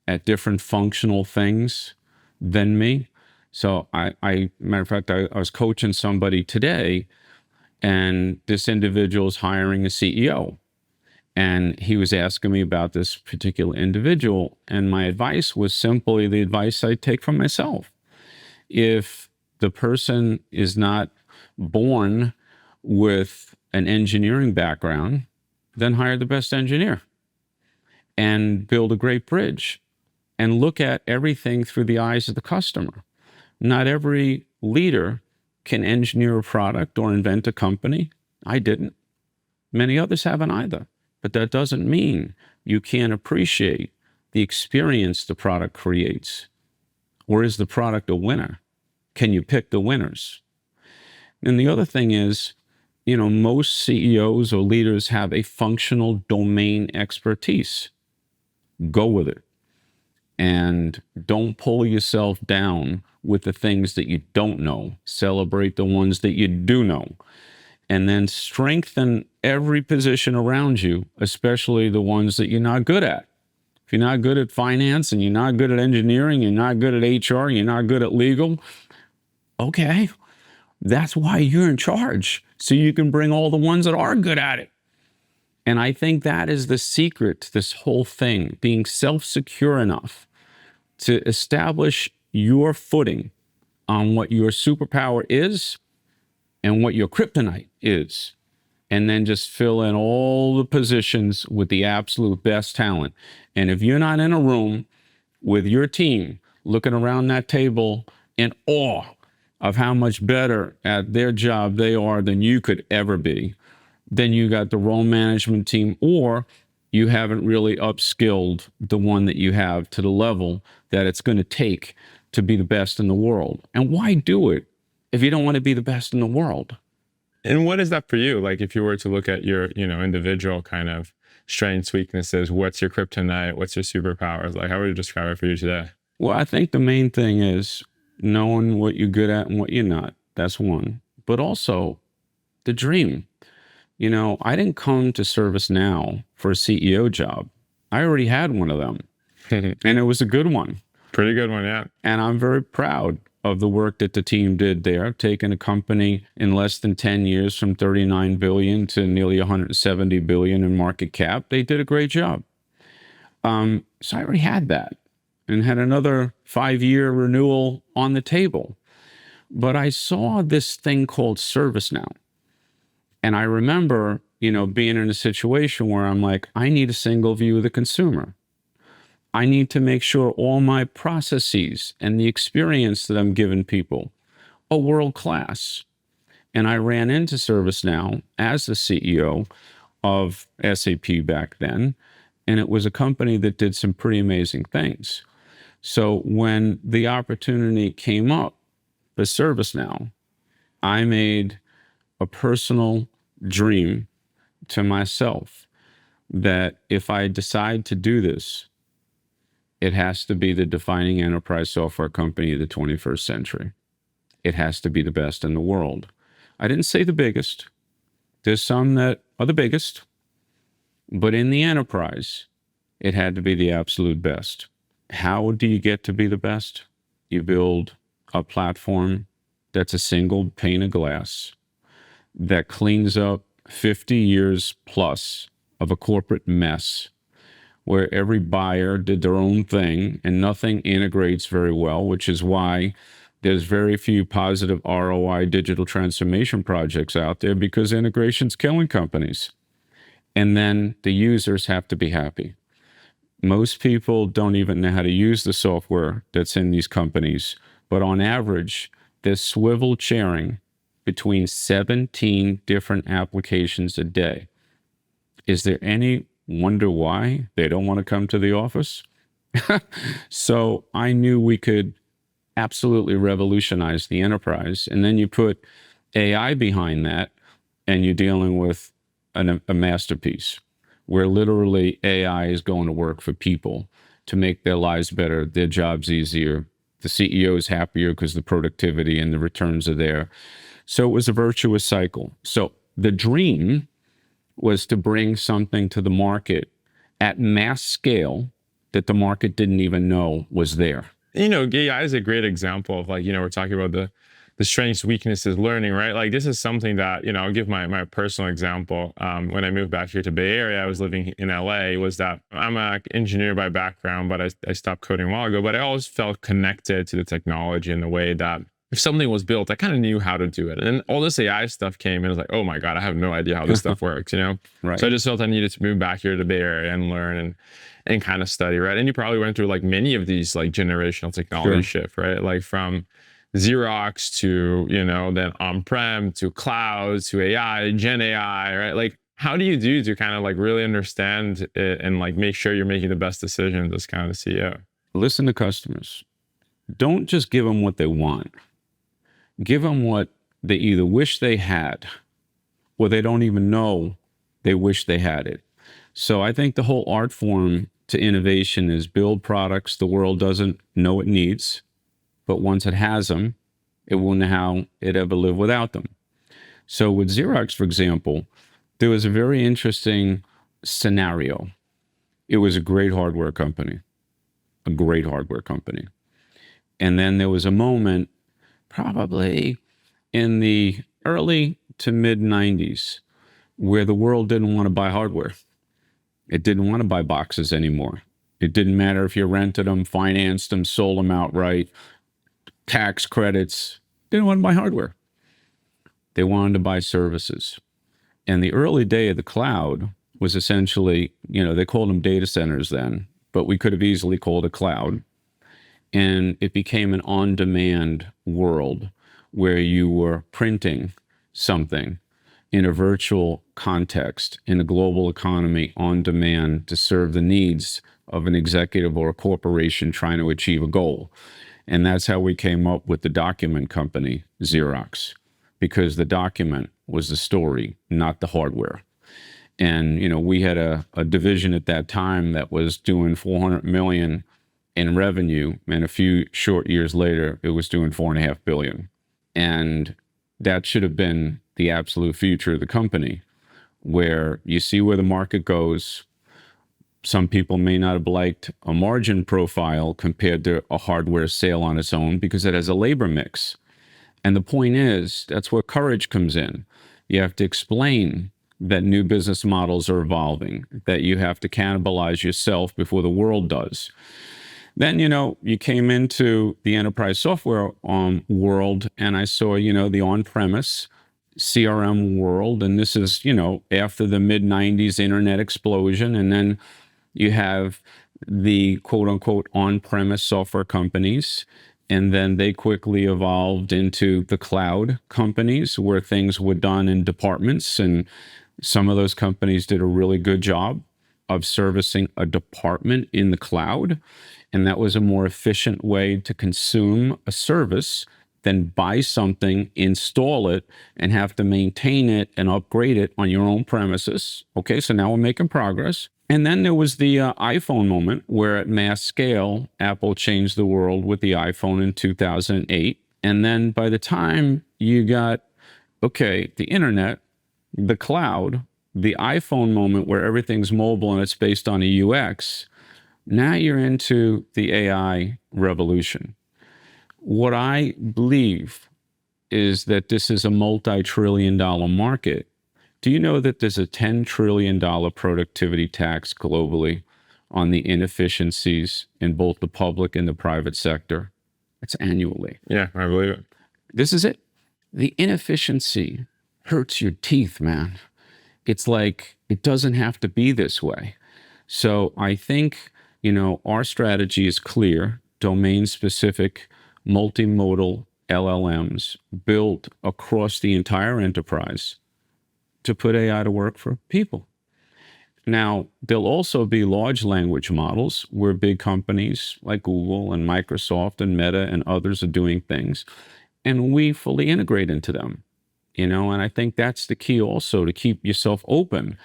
Speaker 2: at different functional things than me. So matter of fact, I was coaching somebody today, and this individual is hiring a CEO. And he was asking me about this particular individual. And my advice was simply the advice I take from myself. If the person is not born with an engineering background, then hire the best engineer and build a great bridge and look at everything through the eyes of the customer. Not every leader can engineer a product or invent a company. I didn't. Many others haven't either. But that doesn't mean you can't appreciate the experience the product creates. Or is the product a winner? Can you pick the winners? And the other thing is, most CEOs or leaders have a functional domain expertise. Go with it. And don't pull yourself down with the things that you don't know. Celebrate the ones that you do know. And then strengthen every position around you, especially the ones that you're not good at. If you're not good at finance and you're not good at engineering, you're not good at HR, you're not good at legal, okay, that's why you're in charge, so you can bring all the ones that are good at it. And I think that is the secret to this whole thing, being self-secure enough to establish your footing on what your superpower is and what your kryptonite is, and then just fill in all the positions with the absolute best talent. And if you're not in a room with your team looking around that table in awe of how much better at their job they are than you could ever be, then you got the wrong management team, or you haven't really upskilled the one that you have to the level that it's going to take to be the best in the world. And why do it if you don't want to be the best in the world?
Speaker 1: And what is that for you? Like if you were to look at your, individual kind of strengths, weaknesses, what's your kryptonite, what's your superpowers? Like how would you describe it for you today?
Speaker 2: Well, I think the main thing is knowing what you're good at and what you're not. That's one. But also the dream. I didn't come to ServiceNow for a CEO job. I already had one of them. And it was a good one.
Speaker 1: Pretty good one, yeah.
Speaker 2: And I'm very proud of the work that the team did there, taking a company in less than 10 years from 39 billion to nearly 170 billion in market cap. They did a great job. So I already had that and had another 5-year renewal on the table. But I saw this thing called ServiceNow. And I remember, being in a situation where I'm like, I need a single view of the consumer. I need to make sure all my processes and the experience that I'm giving people are world class. And I ran into ServiceNow as the CEO of SAP back then. And it was a company that did some pretty amazing things. So when the opportunity came up for ServiceNow, I made a personal dream to myself that if I decide to do this, it has to be the defining enterprise software company of the 21st century. It has to be the best in the world. I didn't say the biggest. There's some that are the biggest, but in the enterprise, it had to be the absolute best. How do you get to be the best? You build a platform that's a single pane of glass that cleans up 50 years plus of a corporate mess where every buyer did their own thing and nothing integrates very well, which is why there's very few positive ROI digital transformation projects out there, because integration's killing companies. And then the users have to be happy. Most people don't even know how to use the software that's in these companies, but on average, they're swivel chairing between 17 different applications a day. Is there any wonder why they don't want to come to the office? So I knew we could absolutely revolutionize the enterprise. And then you put AI behind that, and you're dealing with a masterpiece where literally AI is going to work for people to make their lives better, their jobs easier. The CEO is happier because the productivity and the returns are there. So it was a virtuous cycle. So the dream was to bring something to the market at mass scale that the market didn't even know was there.
Speaker 1: AI is a great example of, like, we're talking about the strengths, weaknesses, learning, right? Like, this is something that, I'll give my personal example. When I moved back here to Bay Area, I was living in LA, was that I'm an engineer by background, but I stopped coding a while ago, but I always felt connected to the technology in the way that if something was built, I kind of knew how to do it. And then all this AI stuff came and I was like, oh my God, I have no idea how this stuff works,
Speaker 2: Right.
Speaker 1: So I just felt I needed to move back here to Bay Area and learn and kind of study, right? And you probably went through like many of these like generational technology shift, right? Like from Xerox to, then on-prem to cloud to AI, Gen AI, right? Like, how do you do to kind of like really understand it and like make sure you're making the best decisions as kind of the CEO?
Speaker 2: Listen to customers. Don't just give them what they want. Give them what they either wish they had or they don't even know they wish they had it. So I think the whole art form to innovation is build products the world doesn't know it needs, but once it has them, it won't know how it ever live without them. So with Xerox, for example, there was a very interesting scenario. It was a great hardware company, a great hardware company. And then there was a moment, probably in the early to mid 90s, where the world didn't want to buy hardware. It didn't want to buy boxes anymore. It didn't matter if you rented them, financed them, sold them outright, tax credits. Didn't want to buy hardware. They wanted to buy services. And the early day of the cloud was essentially, they called them data centers then, but we could have easily called it cloud. And it became an on-demand world where you were printing something in a virtual context, in a global economy, on demand to serve the needs of an executive or a corporation trying to achieve a goal. And that's how we came up with the document company, Xerox, because the document was the story, not the hardware. And, we had a division at that time that was doing 400 million in revenue, and a few short years later, it was doing 4.5 billion. And that should have been the absolute future of the company, where you see where the market goes. Some people may not have liked a margin profile compared to a hardware sale on its own because it has a labor mix. And the point is, that's where courage comes in. You have to explain that new business models are evolving, that you have to cannibalize yourself before the world does. Then, you came into the enterprise software world, and I saw, the on-premise CRM world. And this is, after the mid-90s internet explosion. And then you have the quote-unquote on-premise software companies. And then they quickly evolved into the cloud companies where things were done in departments. And some of those companies did a really good job of servicing a department in the cloud. And that was a more efficient way to consume a service than buy something, install it, and have to maintain it and upgrade it on your own premises. Okay, so now we're making progress. And then there was the iPhone moment where at mass scale, Apple changed the world with the iPhone in 2008. And then by the time you got, the internet, the cloud, the iPhone moment where everything's mobile and it's based on a UX, now you're into the AI revolution. What I believe is that this is a multi-trillion-dollar market. Do you know that there's a $10 trillion productivity tax globally on the inefficiencies in both the public and the private sector? It's annually.
Speaker 1: Yeah, I believe it.
Speaker 2: This is it. The inefficiency hurts your teeth, man. It's like, it doesn't have to be this way. So I think, our strategy is clear, domain-specific, multimodal LLMs built across the entire enterprise to put AI to work for people. Now, there'll also be large language models where big companies like Google and Microsoft and Meta and others are doing things, and we fully integrate into them, and I think that's the key also, to keep yourself open.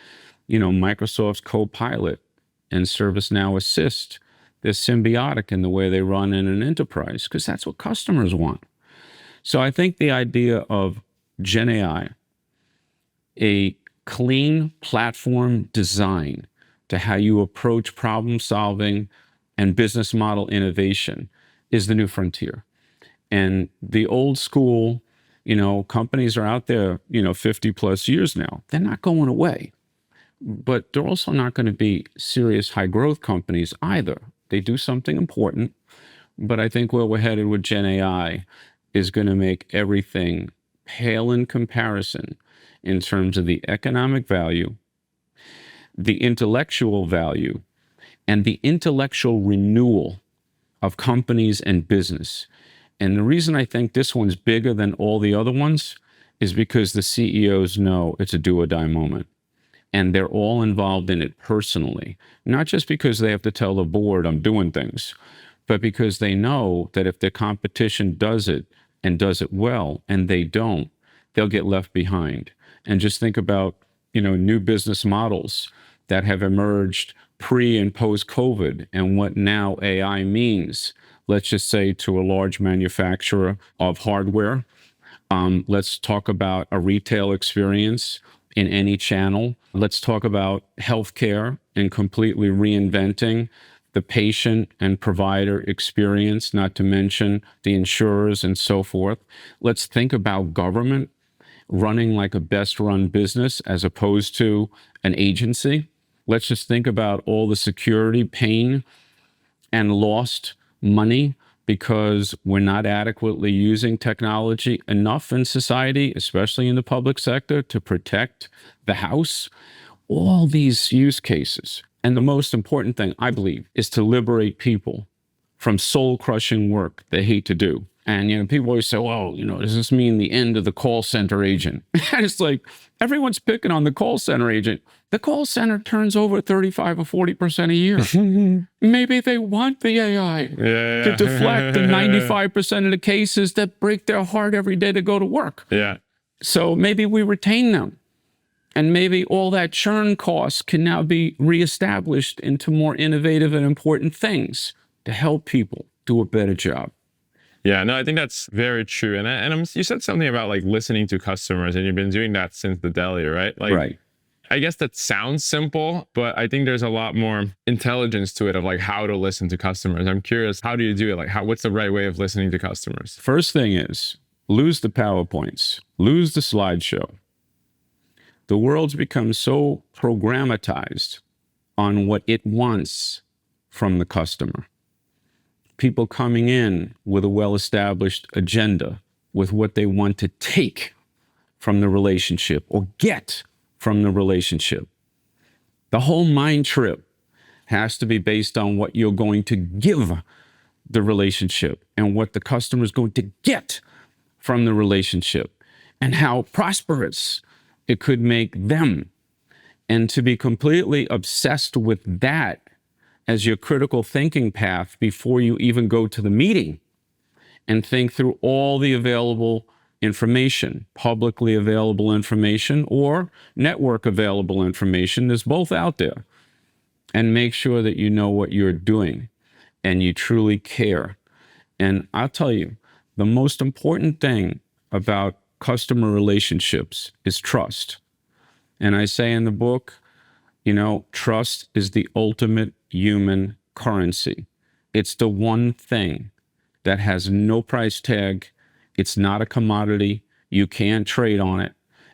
Speaker 2: Microsoft's Copilot and ServiceNow Assist, they're symbiotic in the way they run in an enterprise because that's what customers want. So I think the idea of Gen AI, a clean platform design to how you approach problem solving and business model innovation, is the new frontier. And the old school, companies are out there, 50 plus years now. They're not going away, but they're also not going to be serious high growth companies either. They do something important, but I think where we're headed with Gen AI is going to make everything pale in comparison in terms of the economic value, the intellectual value, and the intellectual renewal of companies and business. And the reason I think this one's bigger than all the other ones is because the CEOs know it's a do or die moment. And they're all involved in it personally, not just because they have to tell the board I'm doing things, but because they know that if their competition does it and does it well, and they don't, they'll get left behind. And just think about, new business models that have emerged pre and post COVID and what now AI means. Let's just say to a large manufacturer of hardware. Let's talk about a retail experience in any channel. Let's talk about healthcare and completely reinventing the patient and provider experience, not to mention the insurers and so forth. Let's think about government running like a best run business as opposed to an agency. Let's just think about all the security pain and lost money because we're not adequately using technology enough in society, especially in the public sector, to protect the house. All these use cases. And the most important thing, I believe, is to liberate people from soul-crushing work they hate to do. And, people always say, well, does this mean the end of the call center agent? And it's like, everyone's picking on the call center agent. The call center turns over 35 or 40% a year. Maybe they want the AI to deflect the 95% of the cases that break their heart every day to go to work.
Speaker 1: Yeah.
Speaker 2: So maybe we retain them. And maybe all that churn costs can now be reestablished into more innovative and important things to help people do a better job.
Speaker 1: Yeah, no, I think that's very true. And you said something about like listening to customers, and you've been doing that since the deli, right?
Speaker 2: Right.
Speaker 1: I guess that sounds simple, but I think there's a lot more intelligence to it of like how to listen to customers. I'm curious, how do you do it? Like what's the right way of listening to customers?
Speaker 2: First thing is lose the PowerPoints, lose the slideshow. The world's become so programmatized on what it wants from the customer. People coming in with a well-established agenda, with what they want to take from the relationship or get from the relationship. The whole mind trip has to be based on what you're going to give the relationship and what the customer is going to get from the relationship and how prosperous it could make them And to be completely obsessed with that as your critical thinking path before you even go to the meeting and think through all the available information, publicly available information or network available information, there's both out there, and make sure that you know what you're doing and you truly care. And I'll tell you, the most important thing about customer relationships is trust. And I say in the book, trust is the ultimate human currency. It's the one thing that has no price tag. It's not a commodity. You can't trade on it.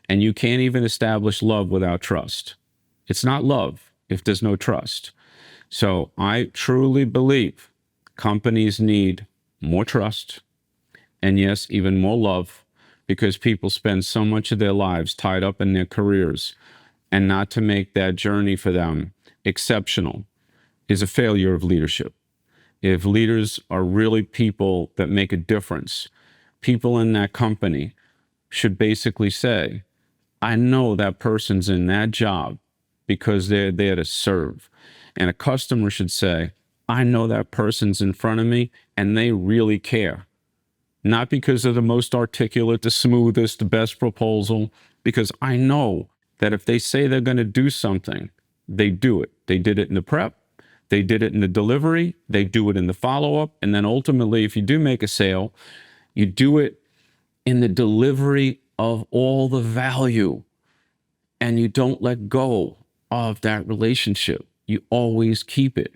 Speaker 2: And you can't even establish love without trust. It's not love if there's no trust. So I truly believe companies need more trust and, yes, even more love, because people spend so much of their lives tied up in their careers, and not to make that journey for them exceptional is a failure of leadership. If leaders are really people that make a difference, people in that company should basically say, I know that person's in that job because they're there to serve. And a customer should say, I know that person's in front of me and they really care. Not because they're the most articulate, the smoothest, the best proposal, because I know that if they say they're going to do something, they do it. They did it in the prep. They did it in the delivery. They do it in the follow-up. And then ultimately, if you do make a sale, you do it in the delivery of all the value. And you don't let go of that relationship. You always keep it.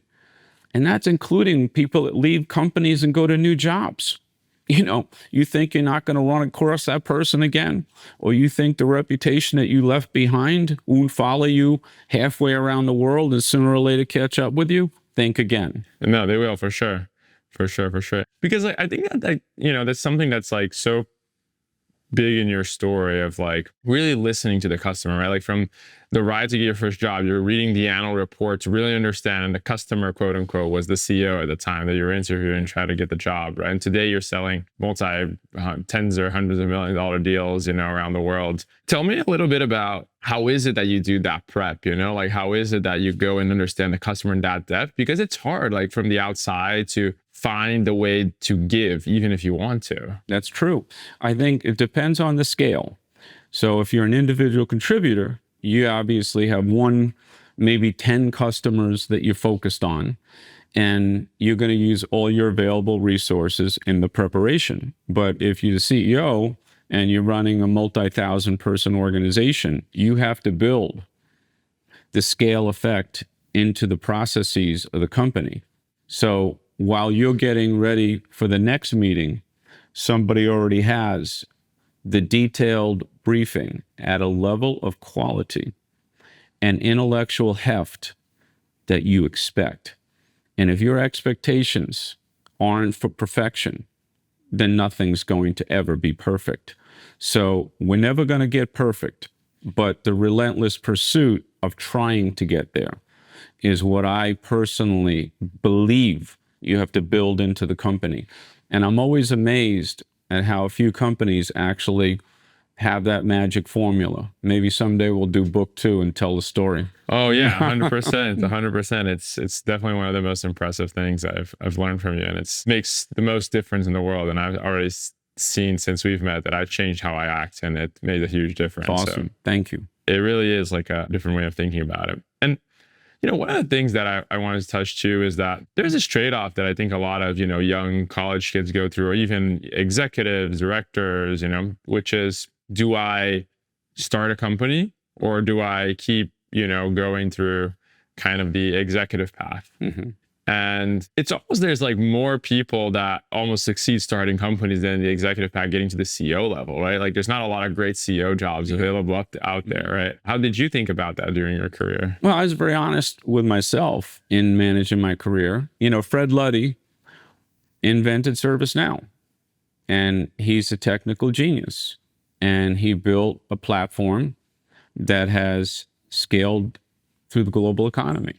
Speaker 2: And that's including people that leave companies and go to new jobs. You think you're not going to run across that person again, or you think the reputation that you left behind won't follow you halfway around the world and sooner or later catch up with you? Think again.
Speaker 1: No, they will, for sure. For sure. Because I think that, that's something that's like so big in your story of like really listening to the customer, right? Like from the ride to get your first job, you're reading the annual report to really understand the customer, quote unquote, was the CEO at the time that you were interviewing and trying to get the job, right? And today you're selling tens or hundreds of $1 million deals, around the world. Tell me a little bit about how is it that you do that prep, like how is it that you go and understand the customer in that depth? Because it's hard, like from the outside to find a way to give, even if you want to.
Speaker 2: That's true. I think it depends on the scale. So if you're an individual contributor, you obviously have one, maybe 10 customers that you're focused on, and you're going to use all your available resources in the preparation. But if you're the CEO and you're running a multi-thousand person organization, you have to build the scale effect into the processes of the company. So while you're getting ready for the next meeting, somebody already has the detailed briefing at a level of quality and intellectual heft that you expect. And if your expectations aren't for perfection, then nothing's going to ever be perfect. So we're never going to get perfect, but the relentless pursuit of trying to get there is what I personally believe you have to build into the company. And I'm always amazed at how a few companies actually have that magic formula. Maybe someday we'll do book 2 and tell the story.
Speaker 1: Oh yeah, 100%, 100%. It's definitely one of the most impressive things I've learned from you, and it makes the most difference in the world. And I've already seen since we've met that I've changed how I act, and it made a huge difference.
Speaker 2: Awesome,
Speaker 1: so
Speaker 2: thank you.
Speaker 1: It really is like a different way of thinking about it. And one of the things that I wanted to touch to is that there's this trade-off that I think a lot of, young college kids go through, or even executives, directors, which is, do I start a company or do I keep, going through kind of the executive path?
Speaker 2: Mm-hmm.
Speaker 1: And it's almost, there's like more people that almost succeed starting companies than the executive path getting to the CEO level, right? Like there's not a lot of great CEO jobs available out there, right? How did you think about that during your career?
Speaker 2: Well, I was very honest with myself in managing my career. Fred Luddy invented ServiceNow, and he's a technical genius. And he built a platform that has scaled through the global economy.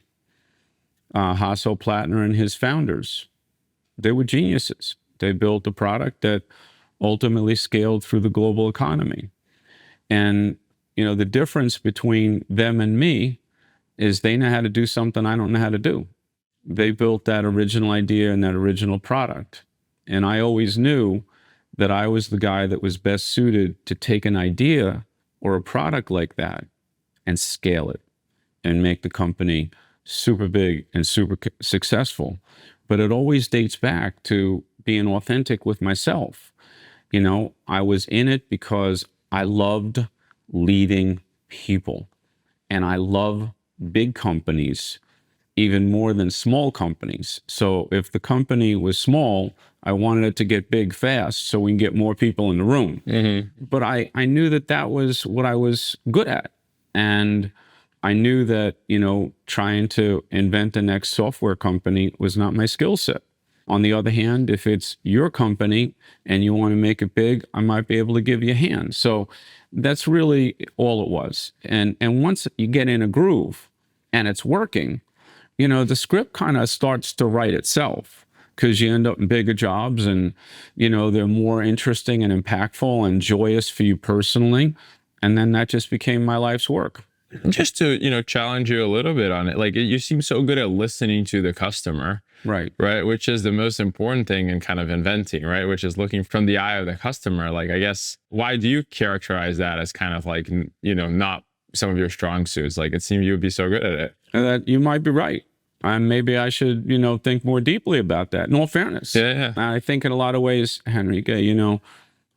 Speaker 2: Hasso Plattner and his founders, they were geniuses. They built a product that ultimately scaled through the global economy. And the difference between them and me is they know how to do something I don't know how to do. They built that original idea and that original product. And I always knew that I was the guy that was best suited to take an idea or a product like that and scale it and make the company super big and super successful. But it always dates back to being authentic with myself. I was in it because I loved leading people, and I love big companies even more than small companies. So if the company was small, I wanted it to get big fast so we can get more people in the room. But I knew that was what I was good at. And I knew that, trying to invent the next software company was not my skill set. On the other hand, if it's your company and you want to make it big, I might be able to give you a hand. So that's really all it was. And once you get in a groove and it's working, the script kind of starts to write itself, because you end up in bigger jobs and, they're more interesting and impactful and joyous for you personally. And then that just became my life's work.
Speaker 1: Just to, challenge you a little bit on it. Like, you seem so good at listening to the customer.
Speaker 2: Right.
Speaker 1: Which is the most important thing in kind of inventing, right? Which is looking from the eye of the customer. Like, I guess, why do you characterize that as kind of like, not some of your strong suits? Like, it seems you would be so good at it.
Speaker 2: That you might be right. And maybe I should, think more deeply about that. In all fairness.
Speaker 1: Yeah.
Speaker 2: I think in a lot of ways, Henrique,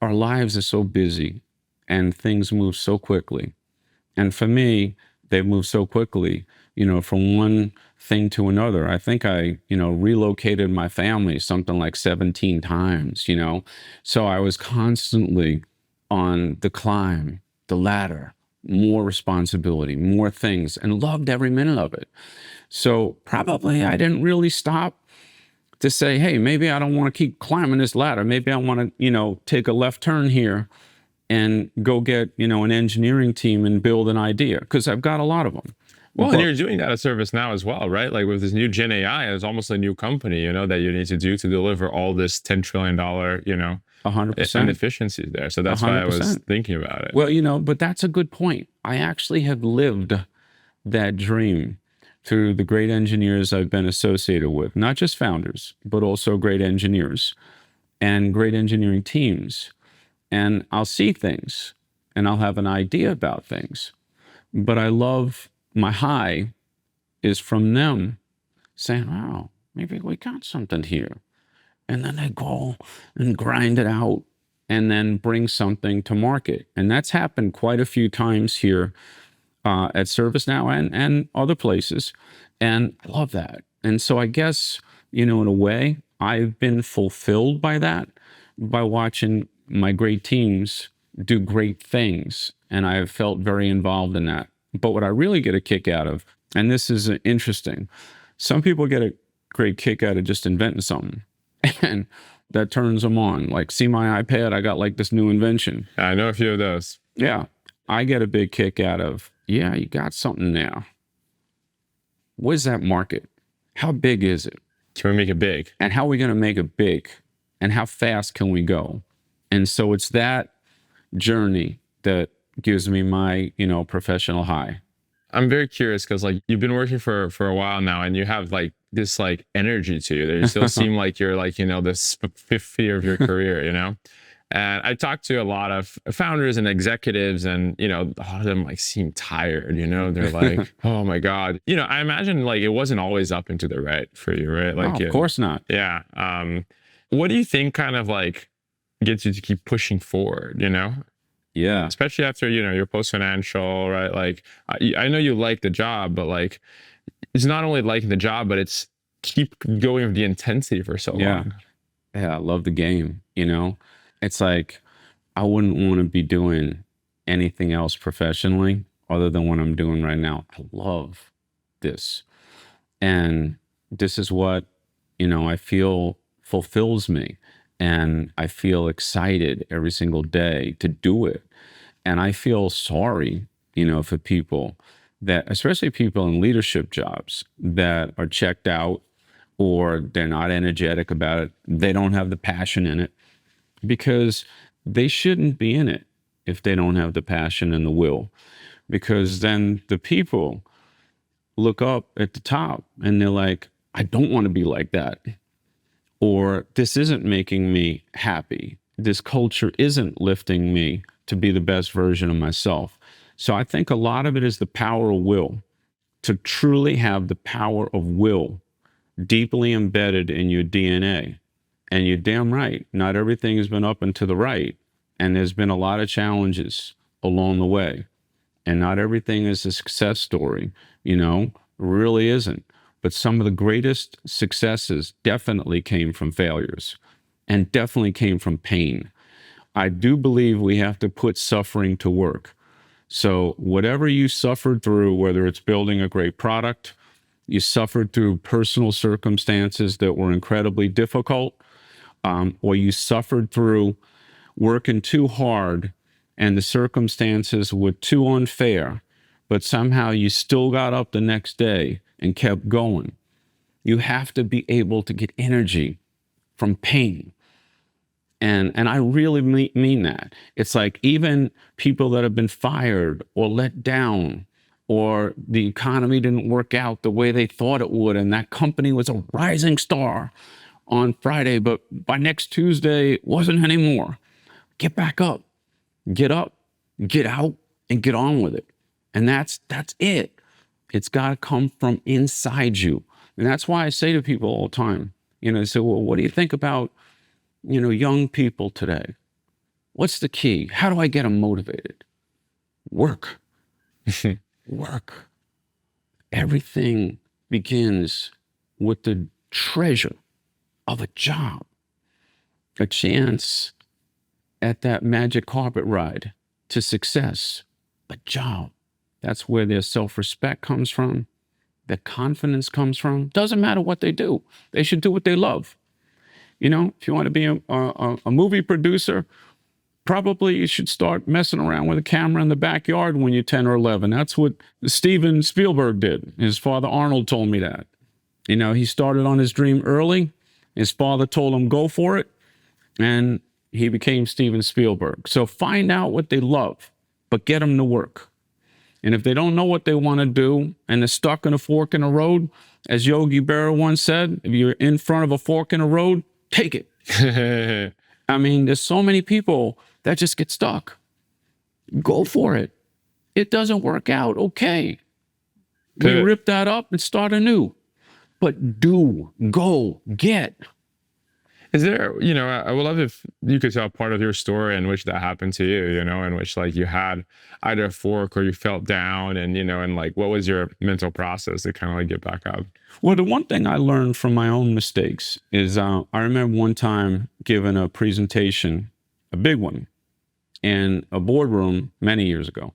Speaker 2: our lives are so busy and things move so quickly. And for me, they move so quickly, from one thing to another. I think I, relocated my family something like 17 times, So I was constantly on the climb, the ladder, more responsibility, more things, and loved every minute of it. So probably I didn't really stop to say, hey, maybe I don't want to keep climbing this ladder. Maybe I want to, take a left turn here and go get, an engineering team and build an idea, because I've got a lot of them.
Speaker 1: Well, and you're doing that at ServiceNow as well, right? Like with this new Gen AI, it's almost a new company, that you need to do to deliver all this $10 trillion,
Speaker 2: 100%
Speaker 1: inefficiencies there. So that's 100%. Why I was thinking about it.
Speaker 2: Well, but that's a good point. I actually have lived that dream through the great engineers I've been associated with, not just founders, but also great engineers and great engineering teams. And I'll see things and I'll have an idea about things, but I love, my high is from them saying, wow, maybe we got something here. And then they go and grind it out and then bring something to market. And that's happened quite a few times here at ServiceNow and other places. And I love that. And so I guess, in a way, I've been fulfilled by that, by watching my great teams do great things. And I have felt very involved in that. But what I really get a kick out of, and this is interesting, some people get a great kick out of just inventing something. And that turns them on. Like, see my iPad, I got like this new invention.
Speaker 1: I know a few of those.
Speaker 2: Yeah. I get a big kick out of, yeah, you got something now. Where's that market? How big is it?
Speaker 1: Can we make it big?
Speaker 2: And how are we going to make it big? And how fast can we go? And so it's that journey that gives me my, professional high.
Speaker 1: I'm very curious because like you've been working for a while now, and you have like this like energy to you. You still seem like you're like, this fifth year of your career, And I talked to a lot of founders and executives, and, a lot of them like seem tired, they're like, oh my God. I imagine like it wasn't always up and to the right for you, right? Like,
Speaker 2: of course not.
Speaker 1: Yeah. What do you think kind of like gets you to keep pushing forward,
Speaker 2: Yeah.
Speaker 1: Especially after, your post-financial, right? Like, I know you like the job, but like, it's not only liking the job, but it's keep going with the intensity for so long.
Speaker 2: Yeah. I love the game, It's like, I wouldn't want to be doing anything else professionally other than what I'm doing right now. I love this. And this is what, I feel fulfills me. And I feel excited every single day to do it. And I feel sorry, for people that, especially people in leadership jobs that are checked out, or they're not energetic about it. They don't have the passion in it, because they shouldn't be in it. if they don't have the passion and the will, because then the people look up at the top and they're like, I don't want to be like that. Or this isn't making me happy. This culture isn't lifting me to be the best version of myself. So I think a lot of it is the power of will, to truly have the power of will deeply embedded in your DNA. And you're damn right, not everything has been up and to the right. And there's been a lot of challenges along the way. And not everything is a success story, really isn't. But some of the greatest successes definitely came from failures and definitely came from pain. I do believe we have to put suffering to work. So whatever you suffered through, whether it's building a great product, you suffered through personal circumstances that were incredibly difficult, or you suffered through working too hard and the circumstances were too unfair, but somehow you still got up the next day and kept going. You have to be able to get energy from pain. And I really mean that. It's like even people that have been fired or let down, or the economy didn't work out the way they thought it would, and that company was a rising star on Friday, but by next Tuesday it wasn't anymore. Get back up, get out, and get on with it. And that's it. It's got to come from inside you. And that's why I say to people all the time, they say, well, what do you think about, young people today? What's the key? How do I get them motivated? Work. Work. Everything begins with the treasure of a job, a chance at that magic carpet ride to success, a job. That's where their self-respect comes from, their confidence comes from. Doesn't matter what they do. They should do what they love. If you want to be a movie producer, probably you should start messing around with a camera in the backyard when you're 10 or 11. That's what Steven Spielberg did. His father Arnold told me that. He started on his dream early. His father told him, go for it. And he became Steven Spielberg. So find out what they love, but get them to work. And if they don't know what they want to do and they're stuck in a fork in the road, as Yogi Berra once said, if you're in front of a fork in the road, take it. There's so many people that just get stuck. Go for it. It doesn't work out. Okay. We rip that up and start anew. But do, go, get.
Speaker 1: Is there, I would love if you could tell part of your story in which that happened to you, in which you had either a fork or you felt down and what was your mental process to kind of get back up?
Speaker 2: Well, the one thing I learned from my own mistakes is I remember one time giving a presentation, a big one, in a boardroom many years ago.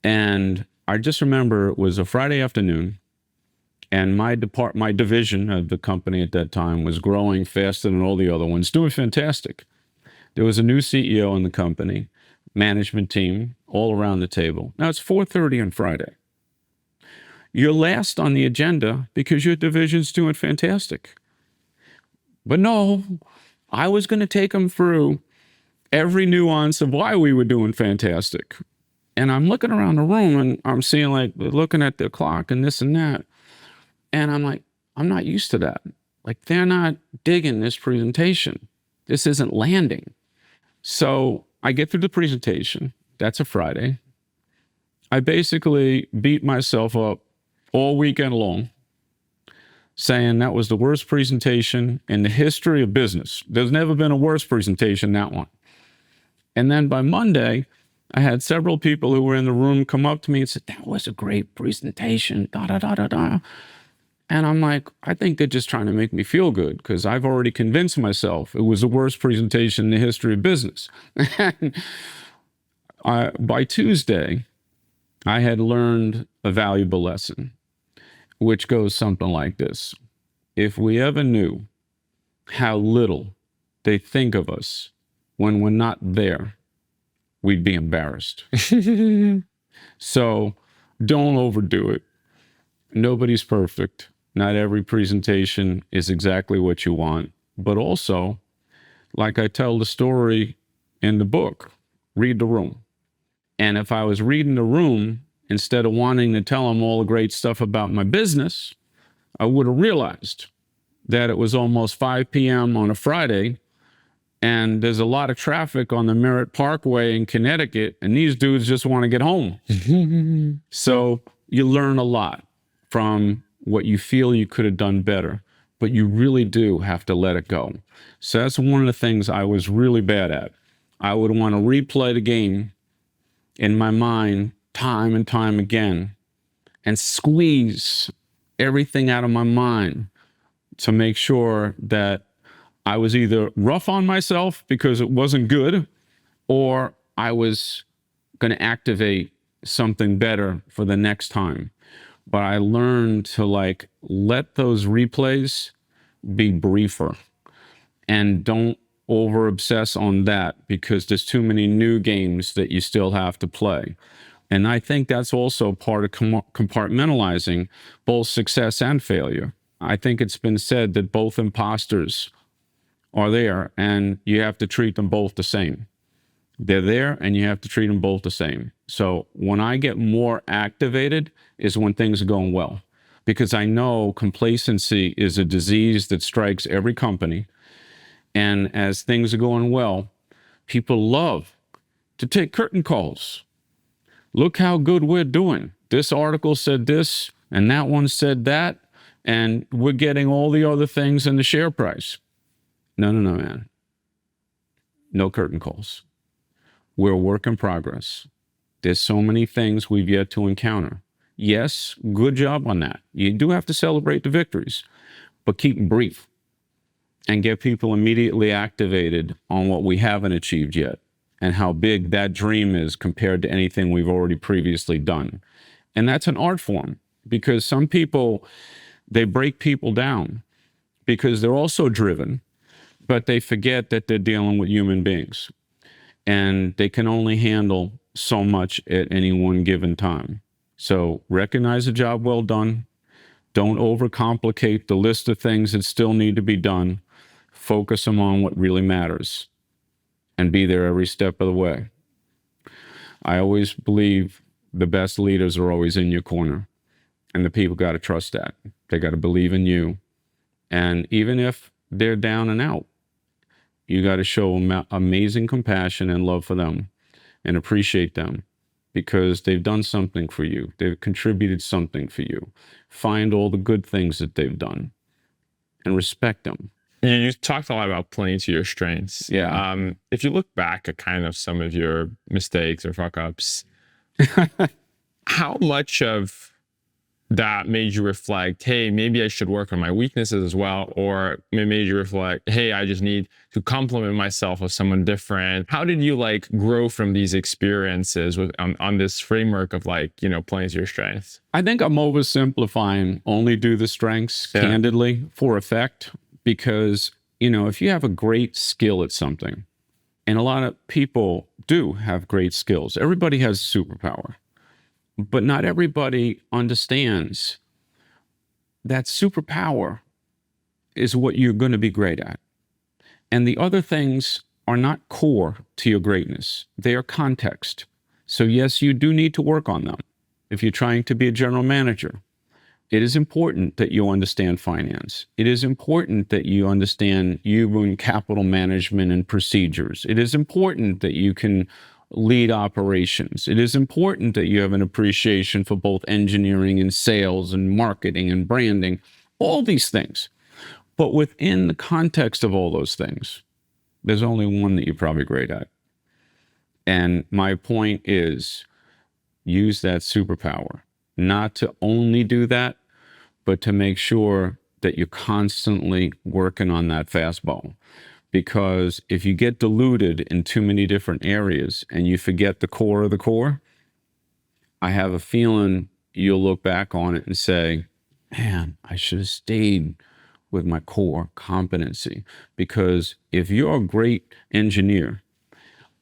Speaker 2: And I just remember it was a Friday afternoon. And my division of the company at that time was growing faster than all the other ones, doing fantastic. There was a new CEO in the company, management team, all around the table. Now it's 4:30 on Friday. You're last on the agenda because your division's doing fantastic. But no, I was going to take them through every nuance of why we were doing fantastic. And I'm looking around the room and I'm seeing looking at the clock and this and that. And I'm like, I'm not used to that. They're not digging this presentation. This isn't landing. So I get through the presentation. That's a Friday. I basically beat myself up all weekend long, saying that was the worst presentation in the history of business. There's never been a worse presentation than that one. And then by Monday, I had several people who were in the room come up to me and said, that was a great presentation, da-da-da-da-da. And I'm like, I think they're just trying to make me feel good because I've already convinced myself it was the worst presentation in the history of business. By Tuesday, I had learned a valuable lesson, which goes something like this. If we ever knew how little they think of us when we're not there, we'd be embarrassed. So don't overdo it. Nobody's perfect. Not every presentation is exactly what you want. But also, like I tell the story in the book, read the room. And if I was reading the room, instead of wanting to tell them all the great stuff about my business, I would have realized that it was almost 5 p.m. on a Friday, and there's a lot of traffic on the Merritt Parkway in Connecticut, and these dudes just want to get home. So you learn a lot from what you feel you could have done better, but you really do have to let it go. So that's one of the things I was really bad at. I would want to replay the game in my mind time and time again and squeeze everything out of my mind to make sure that I was either rough on myself because it wasn't good, or I was going to activate something better for the next time. But I learned to let those replays be briefer, and don't over obsess on that, because there's too many new games that you still have to play. And I think that's also part of compartmentalizing both success and failure. I think it's been said that both imposters are there, and you have to treat them both the same. They're there, and you have to treat them both the same. So when I get more activated is when things are going well, because I know complacency is a disease that strikes every company. And as things are going well, people love to take curtain calls. Look how good we're doing. This article said this, and that one said that, and we're getting all the other things in the share price. No, man. No curtain calls. We're a work in progress. There's so many things we've yet to encounter. Yes, good job on that. You do have to celebrate the victories, but keep them brief and get people immediately activated on what we haven't achieved yet and how big that dream is compared to anything we've already previously done. And that's an art form, because some people, they break people down because they're also driven, but they forget that they're dealing with human beings, and they can only handle so much at any one given time. So recognize a job well done. Don't overcomplicate the list of things that still need to be done. Focus them on what really matters and be there every step of the way. I always believe the best leaders are always in your corner, and the people got to trust that. They got to believe in you. And even if they're down and out, you got to show amazing compassion and love for them and appreciate them, because they've done something for you. They've contributed something for you. Find all the good things that they've done and respect them.
Speaker 1: You talked a lot about playing to your strengths.
Speaker 2: Yeah.
Speaker 1: If you look back at kind of some of your mistakes or fuck ups, how much of that made you reflect, hey, maybe I should work on my weaknesses as well? Or it made you reflect, hey, I just need to complement myself with someone different? How did you grow from these experiences on this framework of playing to your strengths?
Speaker 2: I think I'm oversimplifying only do the strengths candidly for effect, because, if you have a great skill at something, and a lot of people do have great skills, everybody has superpower. But not everybody understands that superpower is what you're going to be great at. And the other things are not core to your greatness. They are context. So yes, you do need to work on them. If you're trying to be a general manager, it is important that you understand finance. It is important that you understand human capital management and procedures. It is important that you can lead operations. It is important that you have an appreciation for both engineering and sales and marketing and branding, all these things. But within the context of all those things, there's only one that you're probably great at. And my point is, use that superpower, not to only do that, but to make sure that you're constantly working on that fastball. Because if you get diluted in too many different areas and you forget the core of the core, I have a feeling you'll look back on it and say, man, I should have stayed with my core competency. Because if you're a great engineer,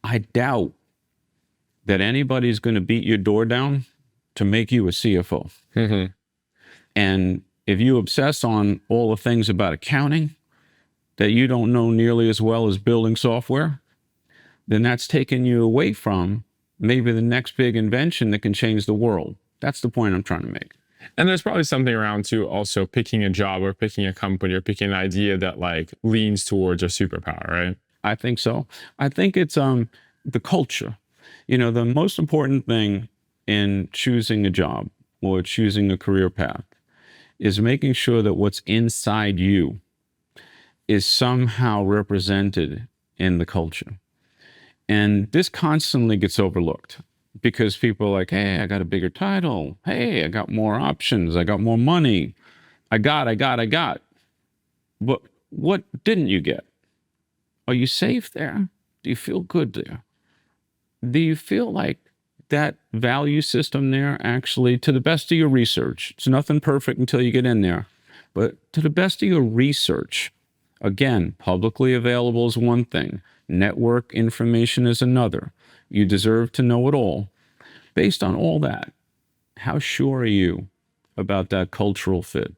Speaker 2: I doubt that anybody's going to beat your door down to make you a CFO. Mm-hmm. And if you obsess on all the things about accounting that you don't know nearly as well as building software, then that's taking you away from maybe the next big invention that can change the world. That's the point I'm trying to make.
Speaker 1: And there's probably something around too, also picking a job or picking a company or picking an idea that like leans towards a superpower, right?
Speaker 2: I think so. I think it's the culture. The most important thing in choosing a job or choosing a career path is making sure that what's inside you is somehow represented in the culture. And this constantly gets overlooked because people are like, hey, I got a bigger title. Hey, I got more options. I got more money. I got. But what didn't you get? Are you safe there? Do you feel good there? Do you feel like that value system there actually, to the best of your research, it's nothing perfect until you get in there, but to the best of your research, again, publicly available is one thing, network information is another. You deserve to know it all. Based on all that, how sure are you about that cultural fit?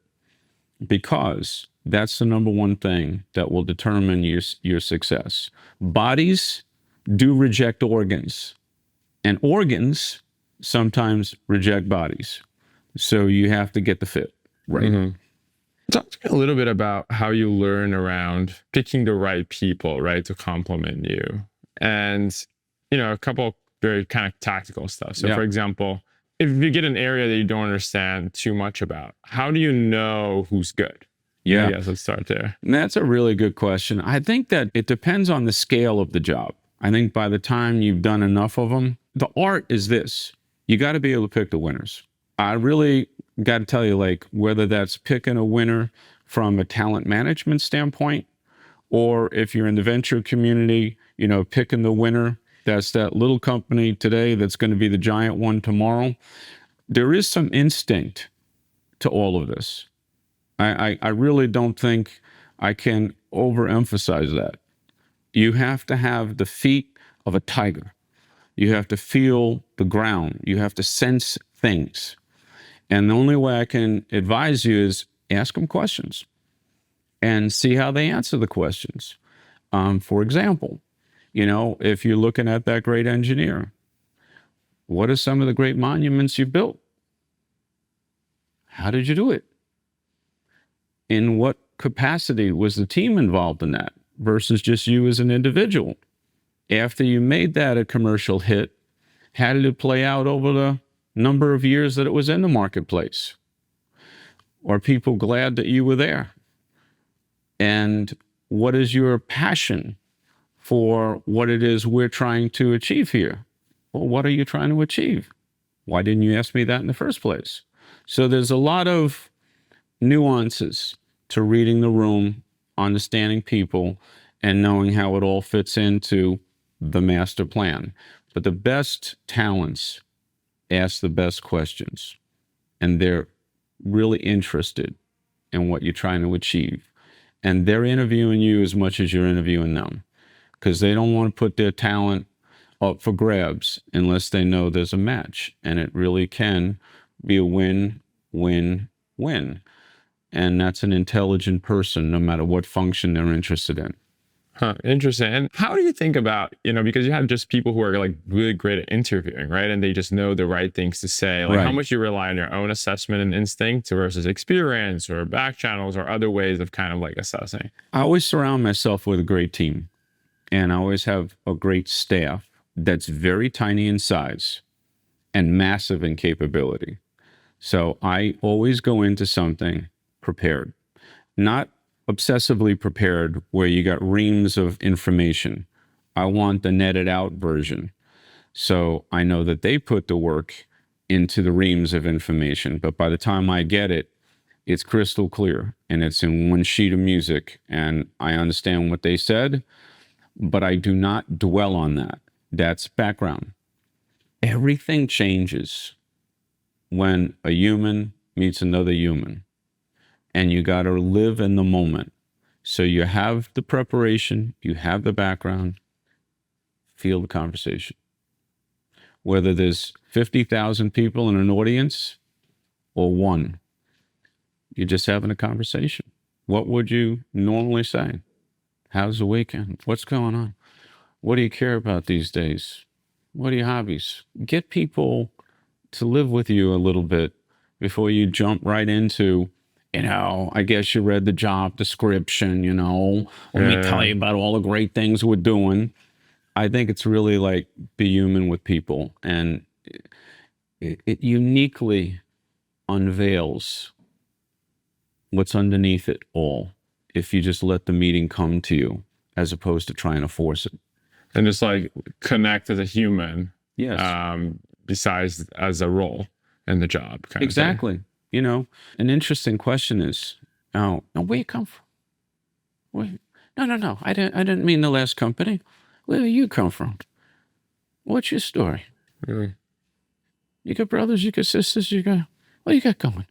Speaker 2: Because that's the number one thing that will determine your success. Bodies do reject organs, and organs sometimes reject bodies. So you have to get the fit right.
Speaker 1: Mm-hmm. Talk a little bit about how you learn around picking the right people, right, to complement you. And, a couple very kind of tactical stuff. So, for example, if you get an area that you don't understand too much about, how do you know who's good?
Speaker 2: Yeah.
Speaker 1: Yes, let's start there.
Speaker 2: And that's a really good question. I think that it depends on the scale of the job. I think by the time you've done enough of them, the art is this. You got to be able to pick the winners. I really got to tell you, like, whether that's picking a winner from a talent management standpoint, or if you're in the venture community, picking the winner, that's that little company today that's going to be the giant one tomorrow. There is some instinct to all of this. I really don't think I can overemphasize that. You have to have the feet of a tiger. You have to feel the ground. You have to sense things. And the only way I can advise you is ask them questions and see how they answer the questions. For example, if you're looking at that great engineer, what are some of the great monuments you built? How did you do it? In what capacity was the team involved in that versus just you as an individual? After you made that a commercial hit, how did it play out over the number of years that it was in the marketplace? Are people glad that you were there? And what is your passion for what it is we're trying to achieve here? Well, what are you trying to achieve? Why didn't you ask me that in the first place? So there's a lot of nuances to reading the room, understanding people, and knowing how it all fits into the master plan. But the best talents ask the best questions, and they're really interested in what you're trying to achieve. And they're interviewing you as much as you're interviewing them, because they don't want to put their talent up for grabs unless they know there's a match. And it really can be a win, win, win. And that's an intelligent person, no matter what function they're interested in.
Speaker 1: Huh, interesting. And how do you think about, because you have just people who are like really great at interviewing, right? And they just know the right things to say. Like how much you rely on your own assessment and instinct versus experience or back channels or other ways of kind of like assessing?
Speaker 2: I always surround myself with a great team. And I always have a great staff that's very tiny in size and massive in capability. So I always go into something prepared, not obsessively prepared where you got reams of information. I want the netted out version. So I know that they put the work into the reams of information, but by the time I get it, it's crystal clear and it's in one sheet of music and I understand what they said, but I do not dwell on that. That's background. Everything changes when a human meets another human. And you got to live in the moment. So you have the preparation, you have the background, feel the conversation. Whether there's 50,000 people in an audience or one, you're just having a conversation. What would you normally say? How's the weekend? What's going on? What do you care about these days? What are your hobbies? Get people to live with you a little bit before you jump right into, I guess you read the job description, let me tell you about all the great things we're doing. I think it's really like be human with people, and it uniquely unveils what's underneath it all if you just let the meeting come to you as opposed to trying to force it.
Speaker 1: And just like connect as a human.
Speaker 2: Yes.
Speaker 1: Besides as a role in the job.
Speaker 2: Exactly. An interesting question is, where you come from? No. I didn't mean the last company. Where do you come from? What's your story?
Speaker 1: Really?
Speaker 2: You got brothers, you got sisters, what do you got going?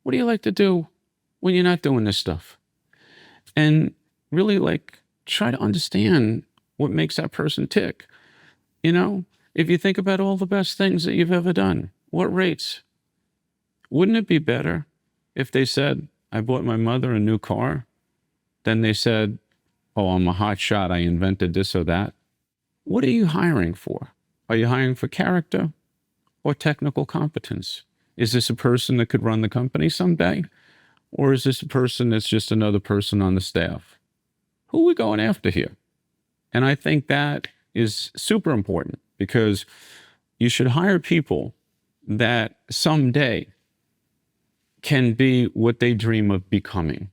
Speaker 2: What do you like to do when you're not doing this stuff? And really try to understand what makes that person tick. If you think about all the best things that you've ever done, what rates? Wouldn't it be better if they said, I bought my mother a new car, then they said, oh, I'm a hot shot, I invented this or that? What are you hiring for? Are you hiring for character or technical competence? Is this a person that could run the company someday? Or is this a person that's just another person on the staff? Who are we going after here? And I think that is super important, because you should hire people that someday can be what they dream of becoming.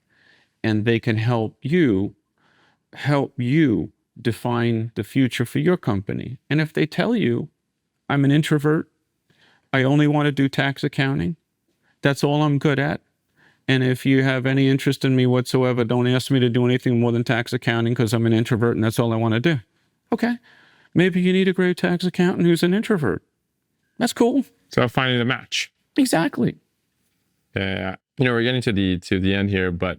Speaker 2: And they can help you define the future for your company. And if they tell you, I'm an introvert, I only want to do tax accounting, that's all I'm good at, and if you have any interest in me whatsoever, don't ask me to do anything more than tax accounting because I'm an introvert and that's all I want to do. Okay. Maybe you need a great tax accountant who's an introvert. That's cool.
Speaker 1: So finding the match.
Speaker 2: Exactly.
Speaker 1: Yeah. We're getting to the end here, but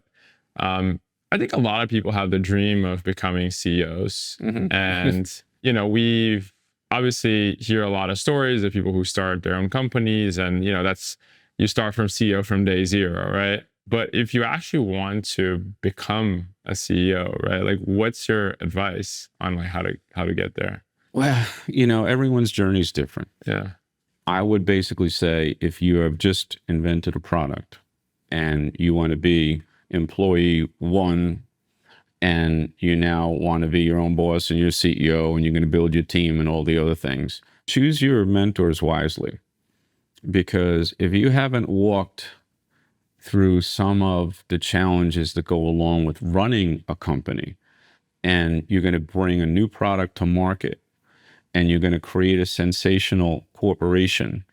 Speaker 1: I think a lot of people have the dream of becoming CEOs. Mm-hmm. And, we've obviously hear a lot of stories of people who start their own companies, and, you start from CEO from day zero, right? But if you actually want to become a CEO, right, what's your advice on how to get there?
Speaker 2: Well, everyone's journey is different.
Speaker 1: Yeah.
Speaker 2: I would basically say, if you have just invented a product and you want to be employee one, and you now want to be your own boss and your CEO, and you're going to build your team and all the other things, choose your mentors wisely. Because if you haven't walked through some of the challenges that go along with running a company, and you're going to bring a new product to market, and you're going to create a sensational corporation,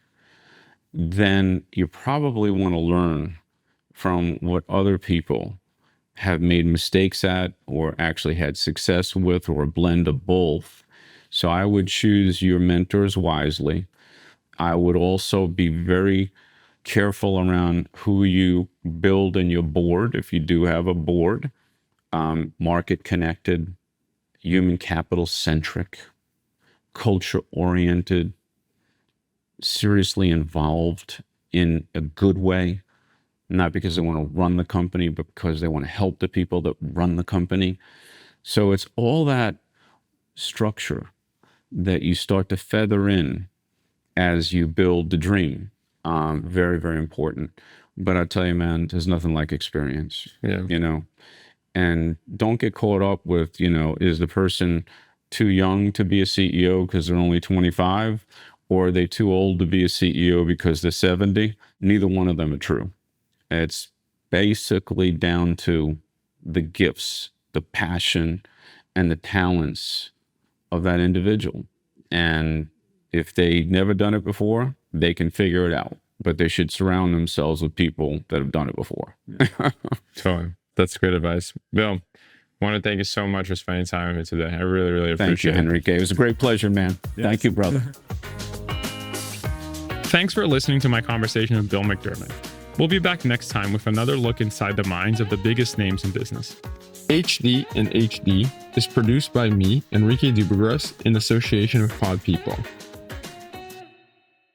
Speaker 2: then you probably want to learn from what other people have made mistakes at, or actually had success with, or a blend of both. So I would choose your mentors wisely. I would also be very careful around who you build in your board, if you do have a board. Market connected, human capital centric, culture oriented, seriously involved in a good way, not because they want to run the company, but because they want to help the people that run the company. So it's all that structure that you start to feather in as you build the dream. Very, very important. But I tell you, man, there's nothing like experience.
Speaker 1: Yeah.
Speaker 2: And don't get caught up with, is the person too young to be a CEO because they're only 25, or are they too old to be a CEO because they're 70? Neither one of them are true. It's basically down to the gifts, the passion, and the talents of that individual. And if they've never done it before, they can figure it out. But they should surround themselves with people that have done it before.
Speaker 1: Totally. That's great advice. Bill, I want to thank you so much for spending time with me today. I really, really appreciate it.
Speaker 2: Thank you, Henrique. It was a great pleasure, man. Yes. Thank you, brother.
Speaker 1: Thanks for listening to my conversation with Bill McDermott. We'll be back next time with another look inside the minds of the biggest names in business. HD and HD is produced by me, Henrique Dubugras, in association with Pod People.